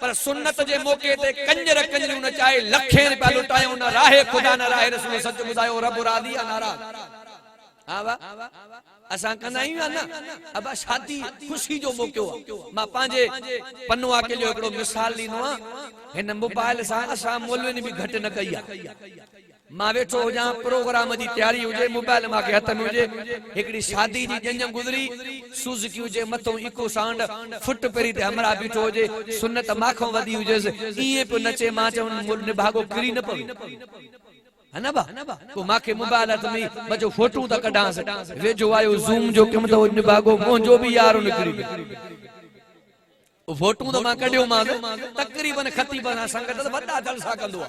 पर सुन्नत जे मौके ते कंजर कंजरियूं न चाहे लखे रुपया लुटायो न राहे खुदा न राहे रसूल सच बुधायो रब रादी या नाराज आवा असा कनाई ना अब शादी खुशी जो मौको मां पांजे पन्नुआ के जो एकड़ो मिसाल लीनो इन मोबाइल सा असा मौलवी ने भी घट न कई मां वेठो हुजां प्रोग्राम जी तैयारी हुजे मोबाइल मांखे हथ में हुजे हिकड़ी शादी जी जंजम गुजरी सुजुकी हुजे मथो इको साउंड फुट पेरी ते हमरा बीठो हुजे सुन्नत माखो वदी हुजे इए पे नचे मां चवन निभागो किरी न पवे है ना बा को मांखे मोबाइल हथ में बजो फोटो त कढांस वेजो आयो जूम जो कम तो निभागो मुंजो भी यारो निकरी फोटो तो मां कढियो मां तकरीबन खतीबन संगत वडा जलसा कंदो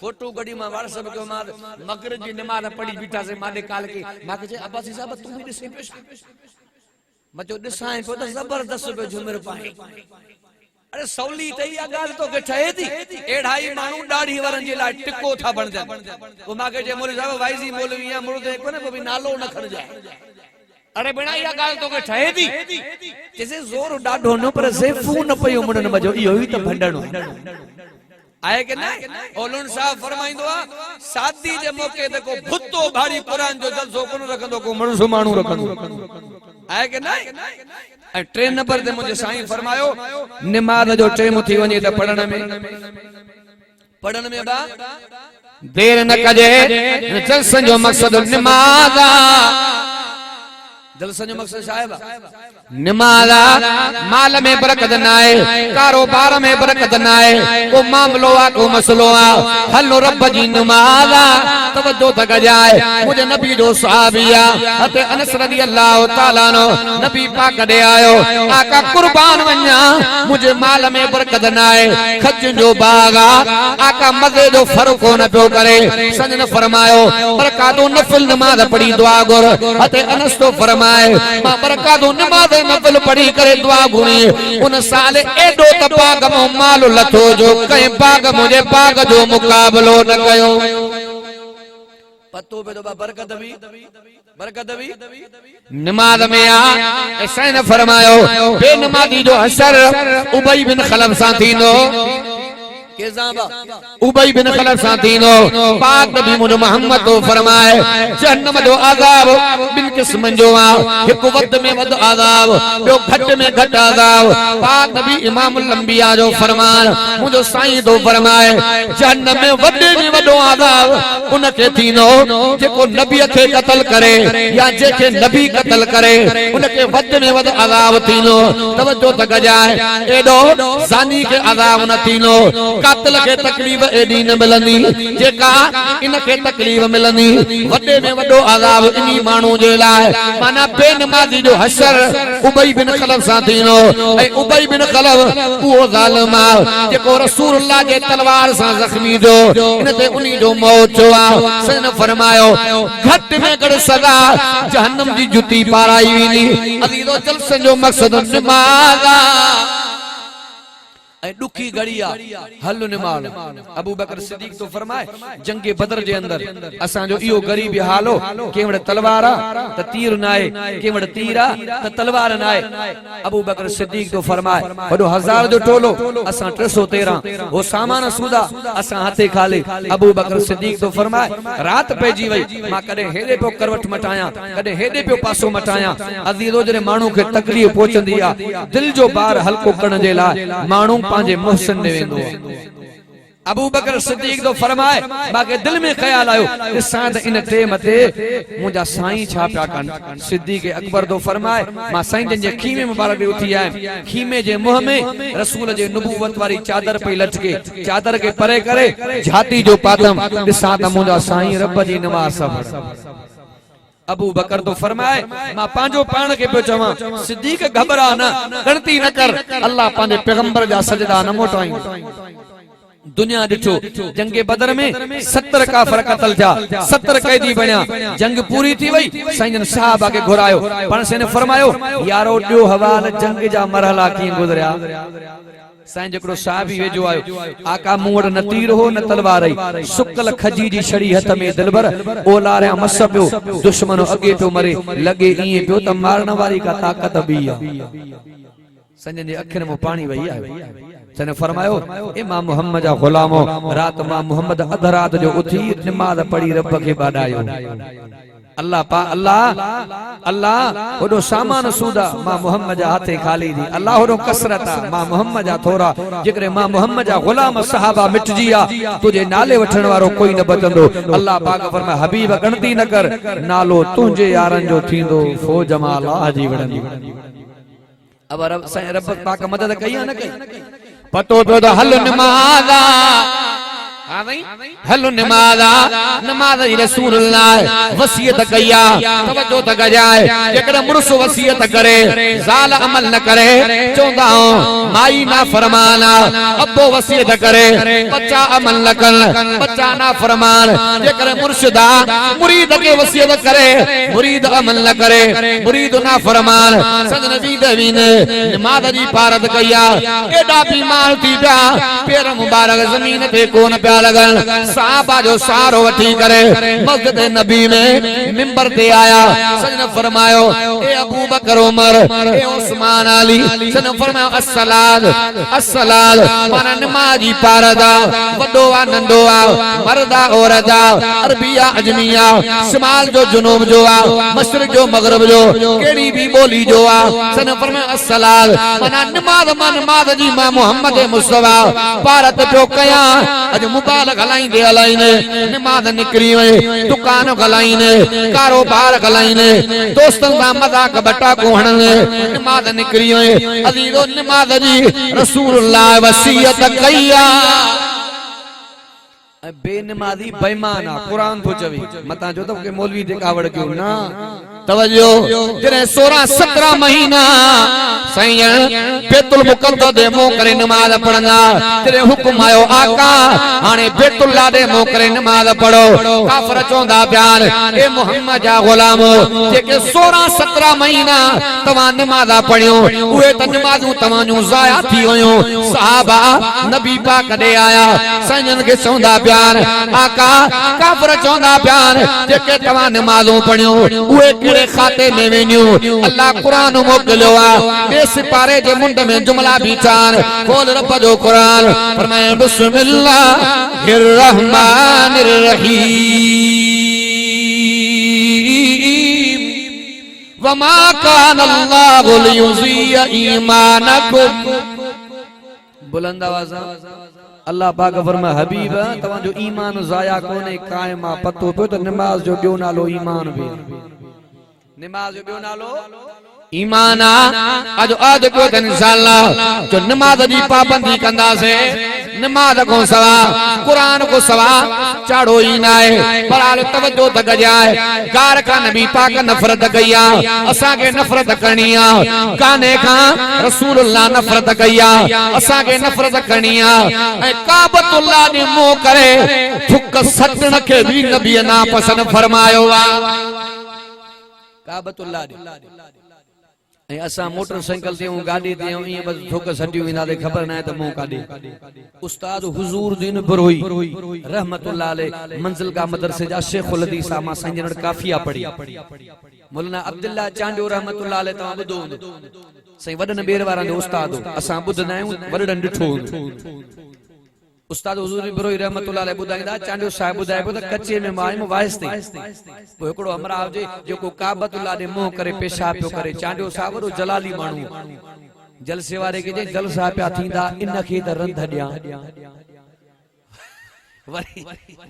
फोटो गडी मां व्हाट्सएप के मां मगरिब जी नमाज पढ़ी बीठा से मां काल के मां के अब्बासी साहब तू भी दिसे पे मजो दिसाए को त जबरदस्त पे झुमर पाए अरे सौली तई आ गाल तो के ठहे थी एढ़ाई मानू दाढ़ी वरन जे ला टिको था बन जा को मां के जे मौलवी साहब वाइजी मौलवी या मुर्दे को ने भी नालो न खण जाए अरे बिना या गाल तो के ठहे थी जैसे जोर डाढो न पर से फोन पयो मुडन मजो इयो ही त भंडणो आए के ना ओलन साहब फरमाइंदो आ शादी जे मौके ते को भुत्तो भारी कुरान जो जलसो कोन रखंदो को मनुष्य मानू रखंदो आए के ना ट्रेन नंबर ते मुझे साईं फरमायो नमाज जो टाइम थी वने त पढ़न में बा देर न कजे जलसन जो मकसद नमाज जलसन जो मकसद साहिब नमाज माल में बरकत ना है कारोबार में बरकत ना है को मामलो आ को मसलो आ हल्लो रब जी नमाज तवज्जो तक जाए मुझे नबी जो सहाबिया हते अनस रजी अल्लाह तआला नो नबी पाक दे आयो आका कुर्बान वन्या मुझे माल में बरकत ना है खज जो बागा आका मजे जो फर्को न पियो करे सजन फरमायो बरकातो नफल नमाज पढ़ी दुआ गुर हते अनस तो फरमाए मां बरकातो नमाज नफल पढ़ी करे दुआ घुरी उन साल एडो त पाग मो माल लथो जो कई पाग मुझे पाग जो मुकाबलो न कयो पतो पे तो बरकत भी नमाज में आ ऐसा न फरमायो बेनमाजी जो हशर उबई बिन खलफ सा थीनो के जाबा उबई बिन खलफ सा थीनो पाक नबी मोहम्मद तो फरमाए जहन्नम जो अज़ाब बिन किस्मन जो आ एक वक्त में वद अज़ाब जो घट में घट अज़ाब पाक नबी इमामुल अंबिया जो फरमान मुझो साईं तो फरमाए जहन्नम में वडे में वडो अज़ाब उन के थीनो जेको नबी के कत्ल करे या जेके नबी कत्ल करे उन के वड में वद अज़ाब थीनो तवज्जो तक जाए एडो जानी के अज़ाब न थीनो कातिल के तकलीफ एडी न मिलनी जेका इन के तकलीफ मिलनी वडे में वडो अज़ाब इनी मानू जे लाए माना बेनमाजी जो हशर उबई बिन खलफ सा थीनो ए उबई बिन खलफ वो जालिम जेको रसूलुल्लाह जे तलवार सा जख्मी जो इन ते उनी जो मौत जो आ सन फरमायो घट में गड़ सदा जहन्नम जी जुती पाराई वीनी अजीजो जलसन जो मकसद नमाज दुखी गड़िया हल निमाल अबू बकर सिद्दीक तो फरमाए जंगे बदर जे अंदर असा जो इयो गरीब हालो केवड़ तलवार त तीर नाए केवड़ तीर त तलवार नाए अबू बकर सिद्दीक तो फरमाए वडो हजार जो टोलो असा 313 वो सामान सूदा असा हाथे खाले अबू बकर सिद्दीक तो फरमाए रात पेजी वई मां कदे हेडे पे करवट मटाया कदे हेडे पे पासो मटाया अजीजो जरे मानू के तकलीफ पहुंचंदी आ दिल जो बार हल्को करण जे ला मानू पांजे मोहसिन ने वेंदो अबू बकर सिद्दीक तो फरमाए बाके दिल में ख्याल आयो इसान इन टेम ते मुजा साईं छा प्या कन सिद्दीक अकबर तो फरमाए मां साईं जे खीमे मुबारक उठी आए खीमे जे मुंह में रसूल जे नबूवत वाली चादर पे लटके चादर के परे करे झाती जो पातम इसान त मुजा साईं रब जी नमाज सब अबू बकर तो फरमाए मां पांजो पान के पे चवा सिद्दीक घबरा ना गणती न कर अल्लाह पांजे पैगंबर जा सजदा न मोटाई दुनिया दिठो जंगे बदर में 70 काफर कत्ल था 70 कैदी बणया जंग पूरी थी वई साईं साहब के घुरायो पण से ने फरमायो यारो ॾियो हवाल जंग जा मरहला की गुजरिया साईं जकड़ो साहबी वेजो आयो आका मूड़ न तीर हो न तलवार आई सुकल खजी जी छड़ी हथ में दिलबर ओलारे मस पियो दुश्मन अगे पियो मरे लगे इए पियो त मारण वाली का ताकत भी आ संजन जी अखिन में पानी वही आयो तने फरमायो ए मां मोहम्मद जा गुलामो रात मां मोहम्मद अध रात जो उठी नमाज पढ़ी रब के बाडायो अल्लाह पा अल्लाह ओडो सामान सूदा मां मोहम्मद जा हाथे खाली दी अल्लाह ओडो कसरता मां मोहम्मद जा थोरा जेकरे मां मोहम्मद जा गुलाम सहाबा मिटजिया तुझे नाले वठण वारो कोई न बचंदो अल्लाह पाक फरमाए हबीब गणती न कर नालो तुझे यारन जो थींदो फो जमाल जी वड़ंदी अब रब पाक मदद कई न कई पतो पे तो हल नमाज़ा हाँ भाई हलो नमाज़ रसूलुल्लाह वसीयत कया तवज्जो तक जाए जेकर मुर्स वसीयत करे ज़ाल अमल न करे चोंदा माई ना फरमाना अब्बो वसीयत करे बच्चा अमल न कर बच्चा ना फरमान जेकर मुर्शिदा मुरीद के वसीयत करे मुरीद अमल न करे मुरीद ना फरमान संग नबी देवी ने नमाज़ जी पारद कया एडा बीमार थी पिया पैर मुबारक जमीन पे कोन पिया लगन साहबा जो सारो वठी करे मस्जिद नबी में मिंबर ते आया सजन फरमायो ए अबू बकर उमर ए उस्मान अली सजन फरमायो अस्सलात माना नमाजी पारदा वडो आ नंदो आ मर्दा औरदा अरबिया अजमिया शिमाल जो जुनूब जो आ मशरिक जो मगरिब जो केड़ी भी बोली जो आ सजन फरमायो अस्सलात माना नमाज जी मां मोहम्मद मुस्तफा पारत जो कया अज मुबारक हलाइंदे हलाइंदे नमाज निकरी वे दुकान हलाइंदे कारोबार हलाइंदे दोस्तन दा मजाक बटा को हणने नमाज निकरी वे अजीजो नमाज जी रसूलुल्लाह वसीयत कया बेनमाजी बेईमाना कुरान तो चवी मता जो तो के मौलवी दे कावड़ क्यों ना तवज्जो जरे 16-17 महीना सैयन बैतुल मुकद्दस दे मुंह करे नमाज पढ़ना तेरे हुक्म आयो आका हाने बैतुल्लाह दे मुंह करे नमाज पढ़ो काफर चोंदा बयान ए मोहम्मद जा गुलाम जेके 16-17 महीना तवा नमाज पढ़ियो उहे त नमाजू तवाजू जाया थी होयो सहाबा नबी पाक दे आया सैयन के चोंदा बयान आका काफर चोंदा बयान जेके तवा नमाजू पढ़ियो उहे केड़े खाते में वेन्यू अल्लाह कुरान मोकलियो आ बे सिपारे जे मुंड में जुमला बीचार बोल रब जो कुरान फरमाए बिस्मिल्लाहिर रहमानिर रहीम वमा कान अल्लाहु लियुज़िया ईमानकुम बुलंद आवाज अल्लाह पाक फरमाए हबीब तवाजो ईमान जाया कोने कायमा पतो पे तो नमाज जो ॿियो नालो ईमान भी नमाज जो ॿियो नालो ईमान अज अज को इंशाअल्लाह जो नमाज जी पाबंदी कंदा से नमाज को सवा कुरान को सवा चाड़ो ही ना है पर तवज्जो तक जाए कार का नबी पाक नफरत कया असा के नफरत करनिया काने का रसूलुल्लाह नफरत कया असा के नफरत करनिया ए काबतुल्लाह ने मुंह करे थुक सटन के भी नबी ना पसंद फरमायो वा काबतुल्लाह ए असा मोटरसाइकिल ते गाड़ी ते ई बस ठोक सटियो विना दे खबर ना त मुंह काडे उस्ताद हुजूर दिन बरोई रहमतुल्लाह अलैह मंजिल का मदरसे जा शेखुल हदीस मा संजन काफिया पढ़ी मौलाना अब्दुल्ला चांडो रहमतुल्लाह अलैह ता बुधो सही वडन बेर वारा दे उस्ताद असा बुधना वडन डिठो उस्ताद हुजूर बरोई रहमतुल्लाह अलैह बुधाइंदा चांडो साहब बुधाए तो कच्चे में माई में वास्ते वो एकड़ो हमराव जे जो काबतुल्लाह दे मुंह करे पेशाब पियो करे चांडो साहब रो जलाली मानू जलसे वारे के जे जलसा पिया थींदा इन खे त रंध दिया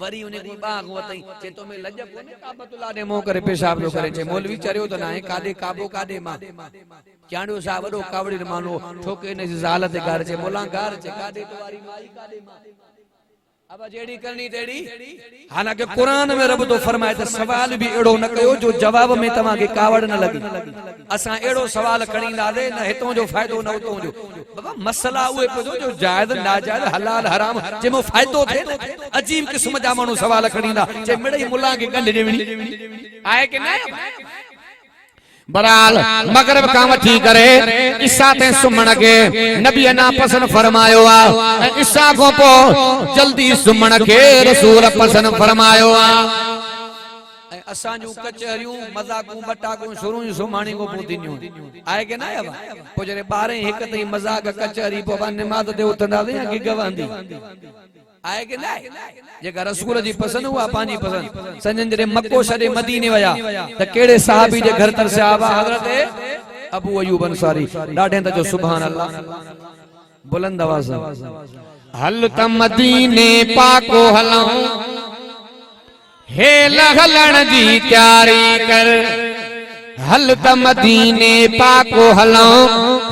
वरी उने को बाग वतई चे तो में लज कोने काबतुल्लाह दे मुंह करे पेशाब पियो करे चे मौलवी चरियो तो ना कादे काबो कादे मा चांडो साहब रो कावड़ी मानो ठोके ने हालत घर चे मोला घर चे कादे तो वारी माई कादे मा अब जेड़ी करनी तेड़ी हालांकि कुरान में रब तो फरमाए त सवाल भी एड़ो न कयो जो जवाब में तमा के कावड़ न लगी असा एड़ो सवाल कणींदा दे न हितों जो फायदो न उतों जो बाबा मसला उए पजो जो जायज नाजायज हलाल हराम जेमो फायदो थे अजीब किस्म जा मानू सवाल कणींदा जे मिड़ई मुल्ला के गंढ देवणी आए के ना बराल मगरिब का वठी करे ईसा ते सुमण के नबी ना पसंद फरमायो आ ईसा को पो जल्दी सुमण के रसूल पसंद फरमायो आ असा जो कचहरियों मजाकू बटाकू शुरू सुमाणी को पोदिन्यो आए के ना अब पोजरे 12 एक तई मजाक कचहरी पो नमाज दे उतंदा दे कि गवांदी आए कि ना जेका रसूल जी पसंद हुआ पांजी पसंद संजन जरे मक्को छॾे मदीने वया त केड़े सहाबी जे घर तरसिया आवा हजरत अबू अयूब अंसारी ॾाढे त जो सुभान अल्लाह बुलंद आवाज़ हल त मदीने पाको हलऊं हे लहलण जी तैयारी कर हल त मदीने पाको हलऊं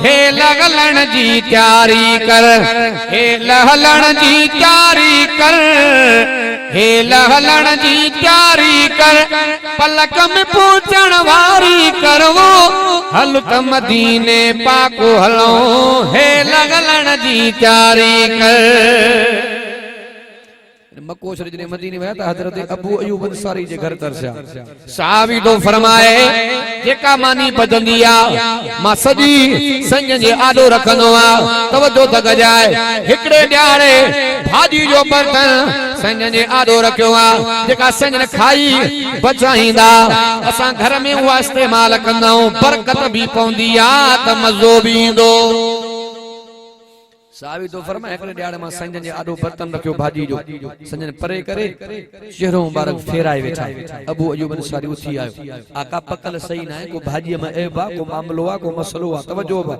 हे लहलण जी तैयारी कर हे लहलण जी तैयारी कर हे लहलण जी तैयारी कर पलक में पूछण वारी करवो हल त मदीने पाको हलऊं हे लहलण जी तैयारी कर मक्को छॾे मदीने वया त हजरत अबू अयूब अंसारी जे घर तरसिया साहबी तो फरमाए जेका मानी बदंदी आ मां सजी संज जे आडो रखंदो आ तवजो त गजाए हिकड़े ॾियारे भाजी जो बर्तन संज जे आडो रखियो आ जेका संज ने खाई बचाईंदा असां घर में उहा इस्तेमाल कंदाऊं बरकत भी पवंदी आ त मज़ो भी ईंदो सावी तो फरमाए हिकड़े ॾियारे मां संजन जे आडो बर्तन रखियो भाजी जो संजन परे करे चेहरो मुबारक फेराए वेठा अबू अयूब अंसारी उथी आयो आका पकल सही ना है को भाजी में ऐब को मामलो आ को मसलो आ तवज्जो बा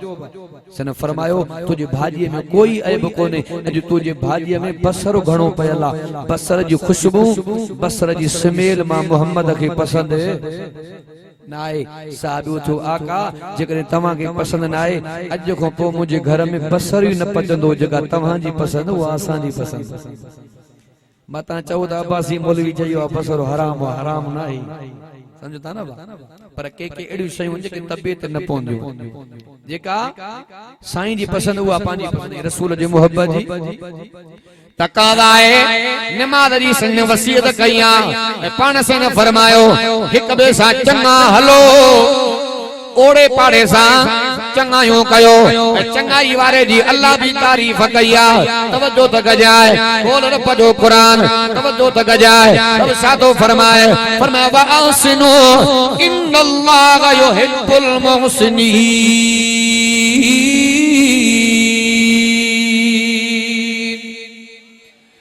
सन फरमायो तुझे भाजी में कोई ऐब कोने अज तुझे भाजी में बसर घणो पयला बसर जी खुशबू बसर जी स्मेल मां मोहम्मद के पसंद नाए साहब उथो आका जेकरे तवा के पसंद नाए अज को पो मुझे घर में बसर ही न पचंदो जगा तवा जी पसंद वो आसा जी पसंद मता चौदा अब्बासी मौलवी चयो बसर हराम नाए समझता ना पर के एडी शयूं जेके तबीयत न पहुंदियो जेका साईं जी पसंद हुआ पांजी पसंद रसूल जी मोहब्बत जी तकादा है नमाज जी संग वसीयत कईया पाण से ने फरमायो एक बे सा चंगा हलो ओड़े पाड़े सा चंगायो कयो चंगाई वारे जी अल्लाह भी तारीफ कईया तवज्जो त गजाए बोल रब जो कुरान तवज्जो त गजाए अब सादो फरमाए वा आसिनो इन्नल्लाह युहिब्बुल मुहसिनीन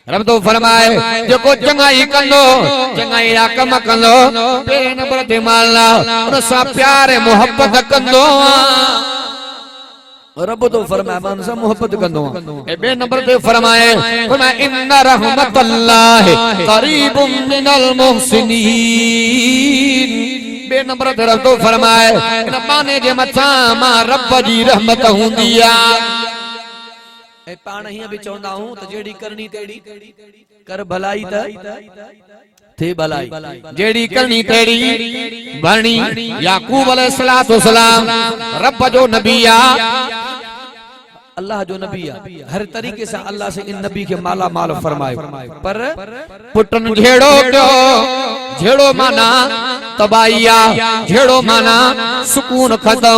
रब तो फरमाए जो को चंगाई कंदो चंगाई रा कम कंदो पेरे नंबर ते मालना उन सा प्यार मोहब्बत कंदो रब तो फरमाए मान सा मोहब्बत कंदो ए बे नंबर ते फरमाए इन्न रहमतल्लाहि करीबुम मिनल मुहसिनीन बे नंबर ते रब तो फरमाए इन माने जे मथा मा रब जी रहमत हुंदी आ पाण हिया भी चवंदा हूं त जेड़ी करनी तेड़ी कर भलाई त थे भलाई जेड़ी करनी तेड़ी भरणी याकूब अलैहिस्सलातु वस्सलाम रब जो नबी आ अल्लाह जो नबी आ हर तरीके से अल्लाह से इन नबी के माला माल फरमायो पर पुटन झेड़ो क्यों झेड़ो माना तबाइया झेड़ो माना सुकून खदो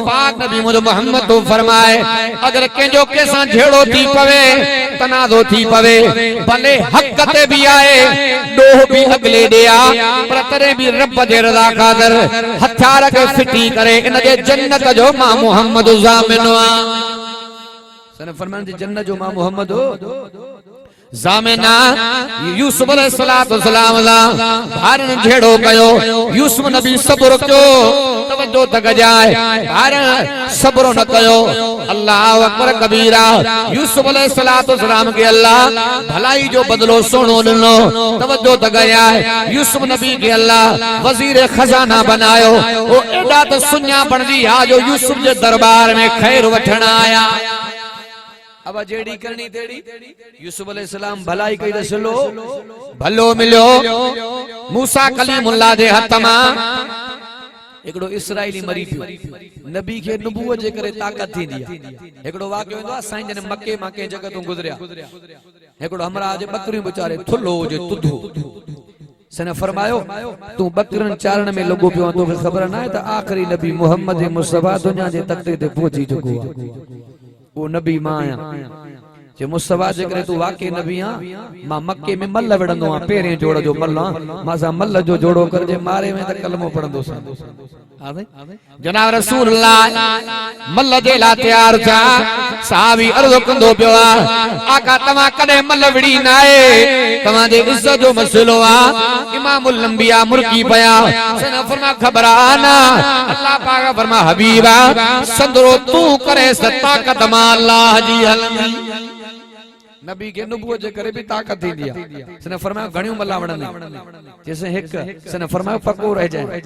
पाक नबी मुझे मोहम्मद तो फरमाए अगर केजो केसा झेड़ो थी पवे तनादो थी पवे भले हक ते भी आए डोह भी अगले दिया पर तरे भी रब दे रजा खातर हथियार के फिटी करे इन दे जन्नत जो मां मोहम्मद जामिनो सन फरमान जी जन्नत जो मां मोहम्मद हो जामिना यूसुफ अलैहिस्सलातु वस्सलाम भारन झेड़ो कयो यूसुफ नबी सब्र कयो तवज्जो तक जाए भारन सब्र न कयो अल्लाह अकबर कबीरा यूसुफ अलैहिस्सलातु वस्सलाम के अल्लाह भलाई जो बदलो सोनो दिनो तवज्जो तक जाए यूसुफ नबी के अल्लाह वजीर खजाना बनायो ओ एडा त सुन्या बनदी आ जो यूसुफ जे दरबार में खैर वठण आया अब जेड़ी करनी तेड़ी यूसुफ अलैहिस्सलाम भलाई कई दसलो भलो मिलो मूसा कलीमुल्लाह दे हथ मा एकड़ो इस्राएली मरी पियो नबी के नबूवत जे करे ताकत थींदी आ एकड़ो वाक्य होंदो आ साईं जने मक्के माके जगह तो गुजरिया एकड़ो हमरा जे बकरियूं बेचारे थुलो जे तुधो सने फरमायो तू बकरन चारण में लगो पियो तो खबर ना है त आखिरी नबी मोहम्मद मुस्तफा दुनिया जे तख्ते ते पहुंची चुको वो नबी माया जे मुस्तफा जे करे तू वाकई नबी आ मां मक्के में मल्ल विड़ंदो आ पेरे जोड़ जो मल्ला मां सा मल्ल जो जोड़ो कर जे मारे में त कलमो पढ़ंदो सा जनाब रसूलुल्लाह मल जे ला तैयार था साहबी अर्ज़ कंदो पियो आका तमा कदे मल विड़ी न आहे तमा जे इज्जत जो मसलो आ इमामुल अंबिया मुर्गी पया सन फरमा खबराना अल्लाह पाक फरमा हबीबा संदरो तू करे सत्ता कदमा अल्लाह जी हलमी नबी के नबूवत जे करे भी ताकत थी दिया सने फरमाया घणियों मल्ला वणन जैसे एक सने फरमाया पको रह जाए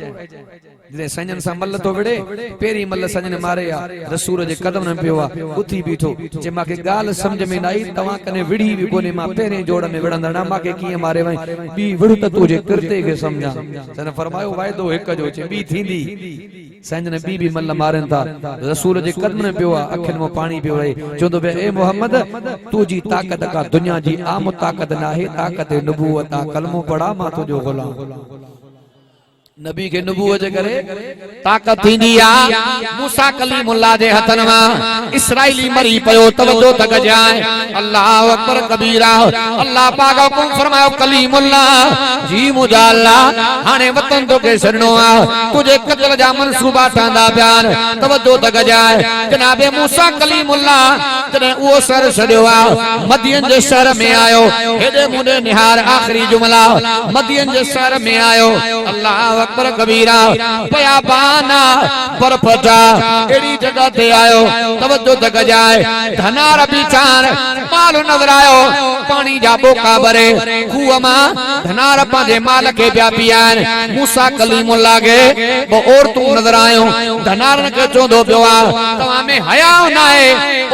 जे संजन सा मल्ल तो विड़े पेरी मल्ल संजन मारे या रसूल जे कदम न पियो उथी बीठो जे माके गाल समझ में न आई तवा कने विड़ी भी कोने मा पेरे जोड़ में विड़ंदा ना माके किए मारे वई बी विड़ त तुजे करते के समझा सने फरमायो वायदो एक जो चे बी थींदी संजन बी मल्ल मारन था रसूल जे कदम न पियो अखन मो पानी पियो रही चोंदो बे ए मोहम्मद तू जी ताकत का दुनिया जी आम ताकत ना है ताकत नबूवत कलमो पढ़ा मा तुजो गुलाम नबी के नबूवत जे करे ताकत थींदी आ मूसा कलीमुल्लाह जे हथन मा इस्राइली मरी पयो तवजो तक जाए अल्लाह अकबर कबीरा अल्लाह पाक हुकुम फरमायो कलीमुल्लाह जी मुजा अल्लाह हाने वतन तो के सरनो आ तुझे कत्ल जा मंसूबा ठांदा प्यार तवजो तक जाए जनाबे मूसा कलीमुल्लाह तने वो सर छड़ियो आ मदियन जे शहर में आयो हेदे मुंडे निहार आखिरी जुमला मदियन जे शहर में आयो अल्लाह अकबर कबीरा पयाबाना बर्फटा एड़ी जगह ते आयो तवज्जो तक जाए धनार बिचार माल नजर आयो पानी जा बोका भरे खूह मा धनार पांजे माल के ब्या पियान मूसा कलीमुल्लाह के वो और तू नजर आयो धनार के चोंदो पियो आ तवा में हया ना है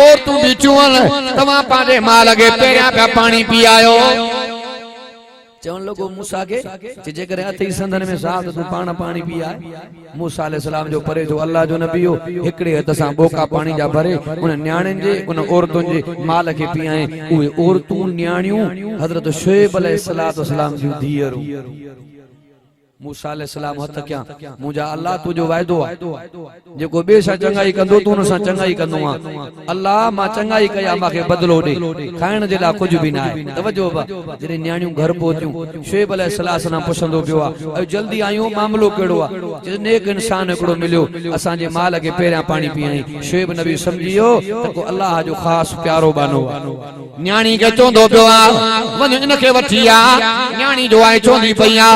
और तू भी चुवन तवा पांजे माल के पेरिया का पानी पियायो चवन लोगो मूसा के जे करे अथई संदन में साथ तू पाण पानी पिया मूसा अलैहि सलाम जो परे जो अल्लाह जो नबी हो एकड़े हथ सा बोका पानी जा भरे उन न्याणन जे उन औरतुन जे माल के पियाए उए औरतू न्याणियों हजरत शुएब अलैहि सलाम जी धीअरू मूसा अलैहि सलाम हथ क्या मुजा अल्लाह तुजो वायदो आ जेको बे सा चंगाई कंदो तू न सा चंगाई कंदो आ अल्लाह मा चंगाई कया माके बदलो दे खाण जे ला कुछ भी ना है तवज्जो बा जरे न्याणियों घर पहुंचू शुएब अलैहि सलाम पसंदो पियो आ जल्दी आयो मामलो केड़ो आ जे नेक इंसान एकड़ो मिलियो असा जे माल के पेरा पानी पियाई शुएब नबी समझियो त को अल्लाह जो खास प्यारो बानो न्याणी के चोंदो पियो आ वन इनके वठिया न्याणी जो आए चोंदी पईया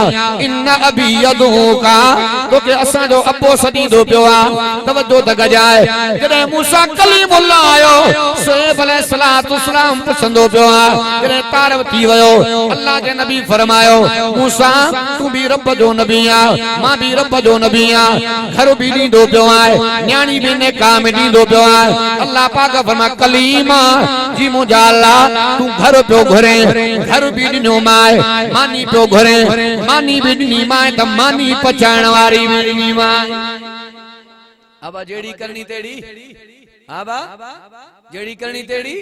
इन अभी यदूका तो के असा जो अबो सदी दो पियो आ तवज्जो तक जाए जदे मूसा कलीमुल्लाह आयो शुएब अलैहि सलाम पसंदो पियो आ जदे तारव थी वयो अल्लाह के नबी फरमायो मूसा तू भी रब जो नबी आ मां भी रब जो नबी आ घर भी दींदो पियो आ न्याणी भी ने काम दींदो पियो आ अल्लाह पाक फरमा कलीमा जी मुजा अल्लाह तू घर पियो घरे घर भी दिनो माए मानी पियो घरे मानी भी दिनी माए त मानी पचाण वारी भी माए अब जेड़ी करनी तेड़ी आबा जेड़ी करनी तेड़ी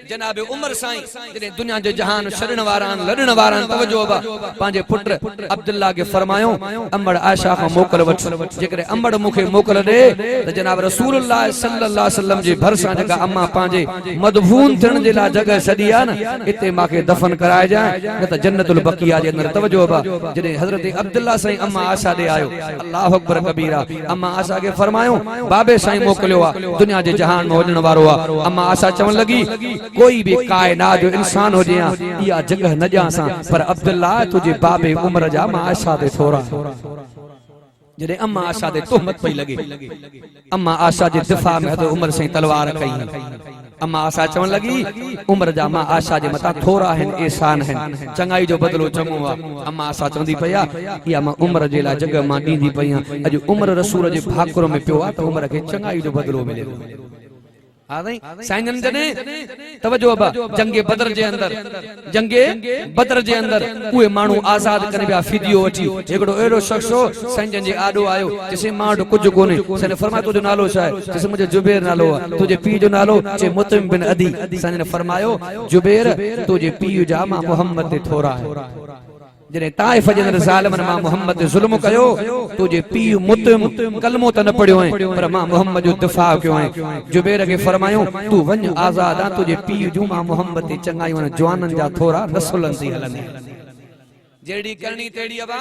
जनाब उमर साईं जने दुनिया जो जहान शरण वारान लड़न वारान तवज्जो बा पांजे पुत्र अब्दुल्ला के फरमायो अंबड़ आशा का मोकल वठ जेकरे अंबड़ मुखे मोकल दे त जनाब रसूलुल्लाह सल्लल्लाहु अलैहि वसल्लम जी भरसा जगह अम्मा पांजे मदफून थियण जे ला जगह सदी आ न इते माके दफन कराए जाए न त जन्नतुल बकिया जे अंदर तवज्जो बा जने हजरत अब्दुल्ला साईं अम्मा आशा दे आयो अल्लाहु अकबर कबीरा अम्मा आशा के फरमायो बाबे साईं मोकलियो आ दुनिया जे जहान में वजण वारो आ अम्मा आशा चवन लगी कोई भी कायनात जो इंसान हो जिया या जगह न जासा पर अब्दुल्ला तुझे बाबे उमर जा मां आशा दे थोरा जदे अम्मा आशा दे तोहमत पई लगे अम्मा आशा जे दिफा में हद उमर से तलवार कई अम्मा आशा चवन लगी उमर जा मां आशा जे मता थोरा है एहसान है चंगाई जो बदलो चमो आ अम्मा आशा चंदी पया या मां उमर जे ला जगह मां दीदी पया अज उमर रसूल जे भाकुर में पियो आ त उमर के चंगाई जो बदलो मिले साईं जने तवज्जो बा जंगे बदर जे अंदर उए मानू आजाद करे बिया फिदियो अची एकड़ो एड़ो शख्स हो साईं जन जे आडो आयो जिसे मांड कुछ कोने सने फरमाया तुजो नालो छा है जिसे मुझे जुबैर नालो तुझे पी जो नालो चे मुतइम बिन अदी साईं ने फरमायो जुबैर तुझे पी जा मां मोहम्मद ते थोरा है जने ताइफ जे अंदर ज़ालिमन मां मोहम्मद ते जुल्म कयो तुझे पी मुतइम कलमो त न पढ़ियो है पर मां मोहम्मद जो दिफा कयो है जुबैर के फरमायो तू वञ आजाद आ तुझे पी जो मां मोहम्मद ते चंगाई वन जवानन जा थोरा रसूलन सी हलने जेड़ी करनी तेड़ी अबा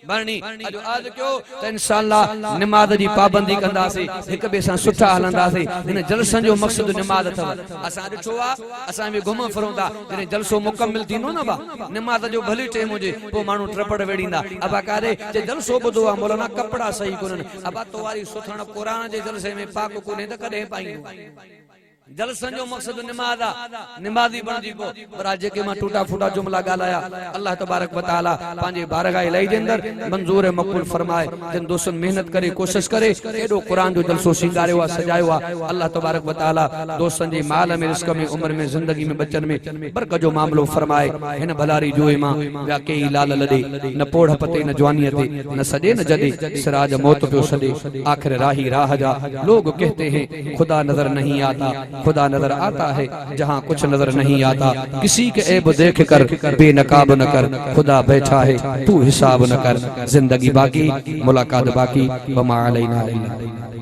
भरनी अजो आज क्यों त इंशाअल्लाह नमाज जी पाबंदी कंदासे एक बे सां सुठा हलंदासे इन जलसन जो मकसद नमाज अथव असा ॾिठो आ असा भी घुम फिरूंदा जने जलसो मुकम्मल थींदो न बा नमाज जो भली टाइम हुजे पो मानू ट्रपड़ वेड़ींदा अबा कारे जे जलसो बुधो आ मौलाना कपड़ा सही कोन अबा तो वारी सुथण कुरान जे जलसे में पाक कोने त कदे पाई जलसन जो मकसद नमाज आ नमाजी बनजी पो पर आज के मा टूटा फूटा जुमला गालाया अल्लाह तबारक व तआला पांजे बारगाह इलाही जे अंदर मंजूर मकबूल फरमाए जिन दोस्तन मेहनत करे कोशिश करे एडो कुरान जो जलसो सिंगारियो आ सजायो आ अल्लाह तबारक व तआला दोस्तन जी माल में रिस्क में उम्र में जिंदगी में बचन में बरकत जो मामलो फरमाए हिन भलारी जोए मा व्या के लाल लदे न पोड़ पते न जवानी ते न सदे न जदे सिराज मौत पे सदे आखिर राही राह जा लोग कहते हैं खुदा नजर नहीं आता खुदा नजर आता है जहाँ कुछ नजर नहीं आता किसी के ऐब देख कर बेनकाब न कर खुदा बैठा है तू हिसाब न कर जिंदगी बाकी मुलाकात बाकी वमा अलैना इल्ला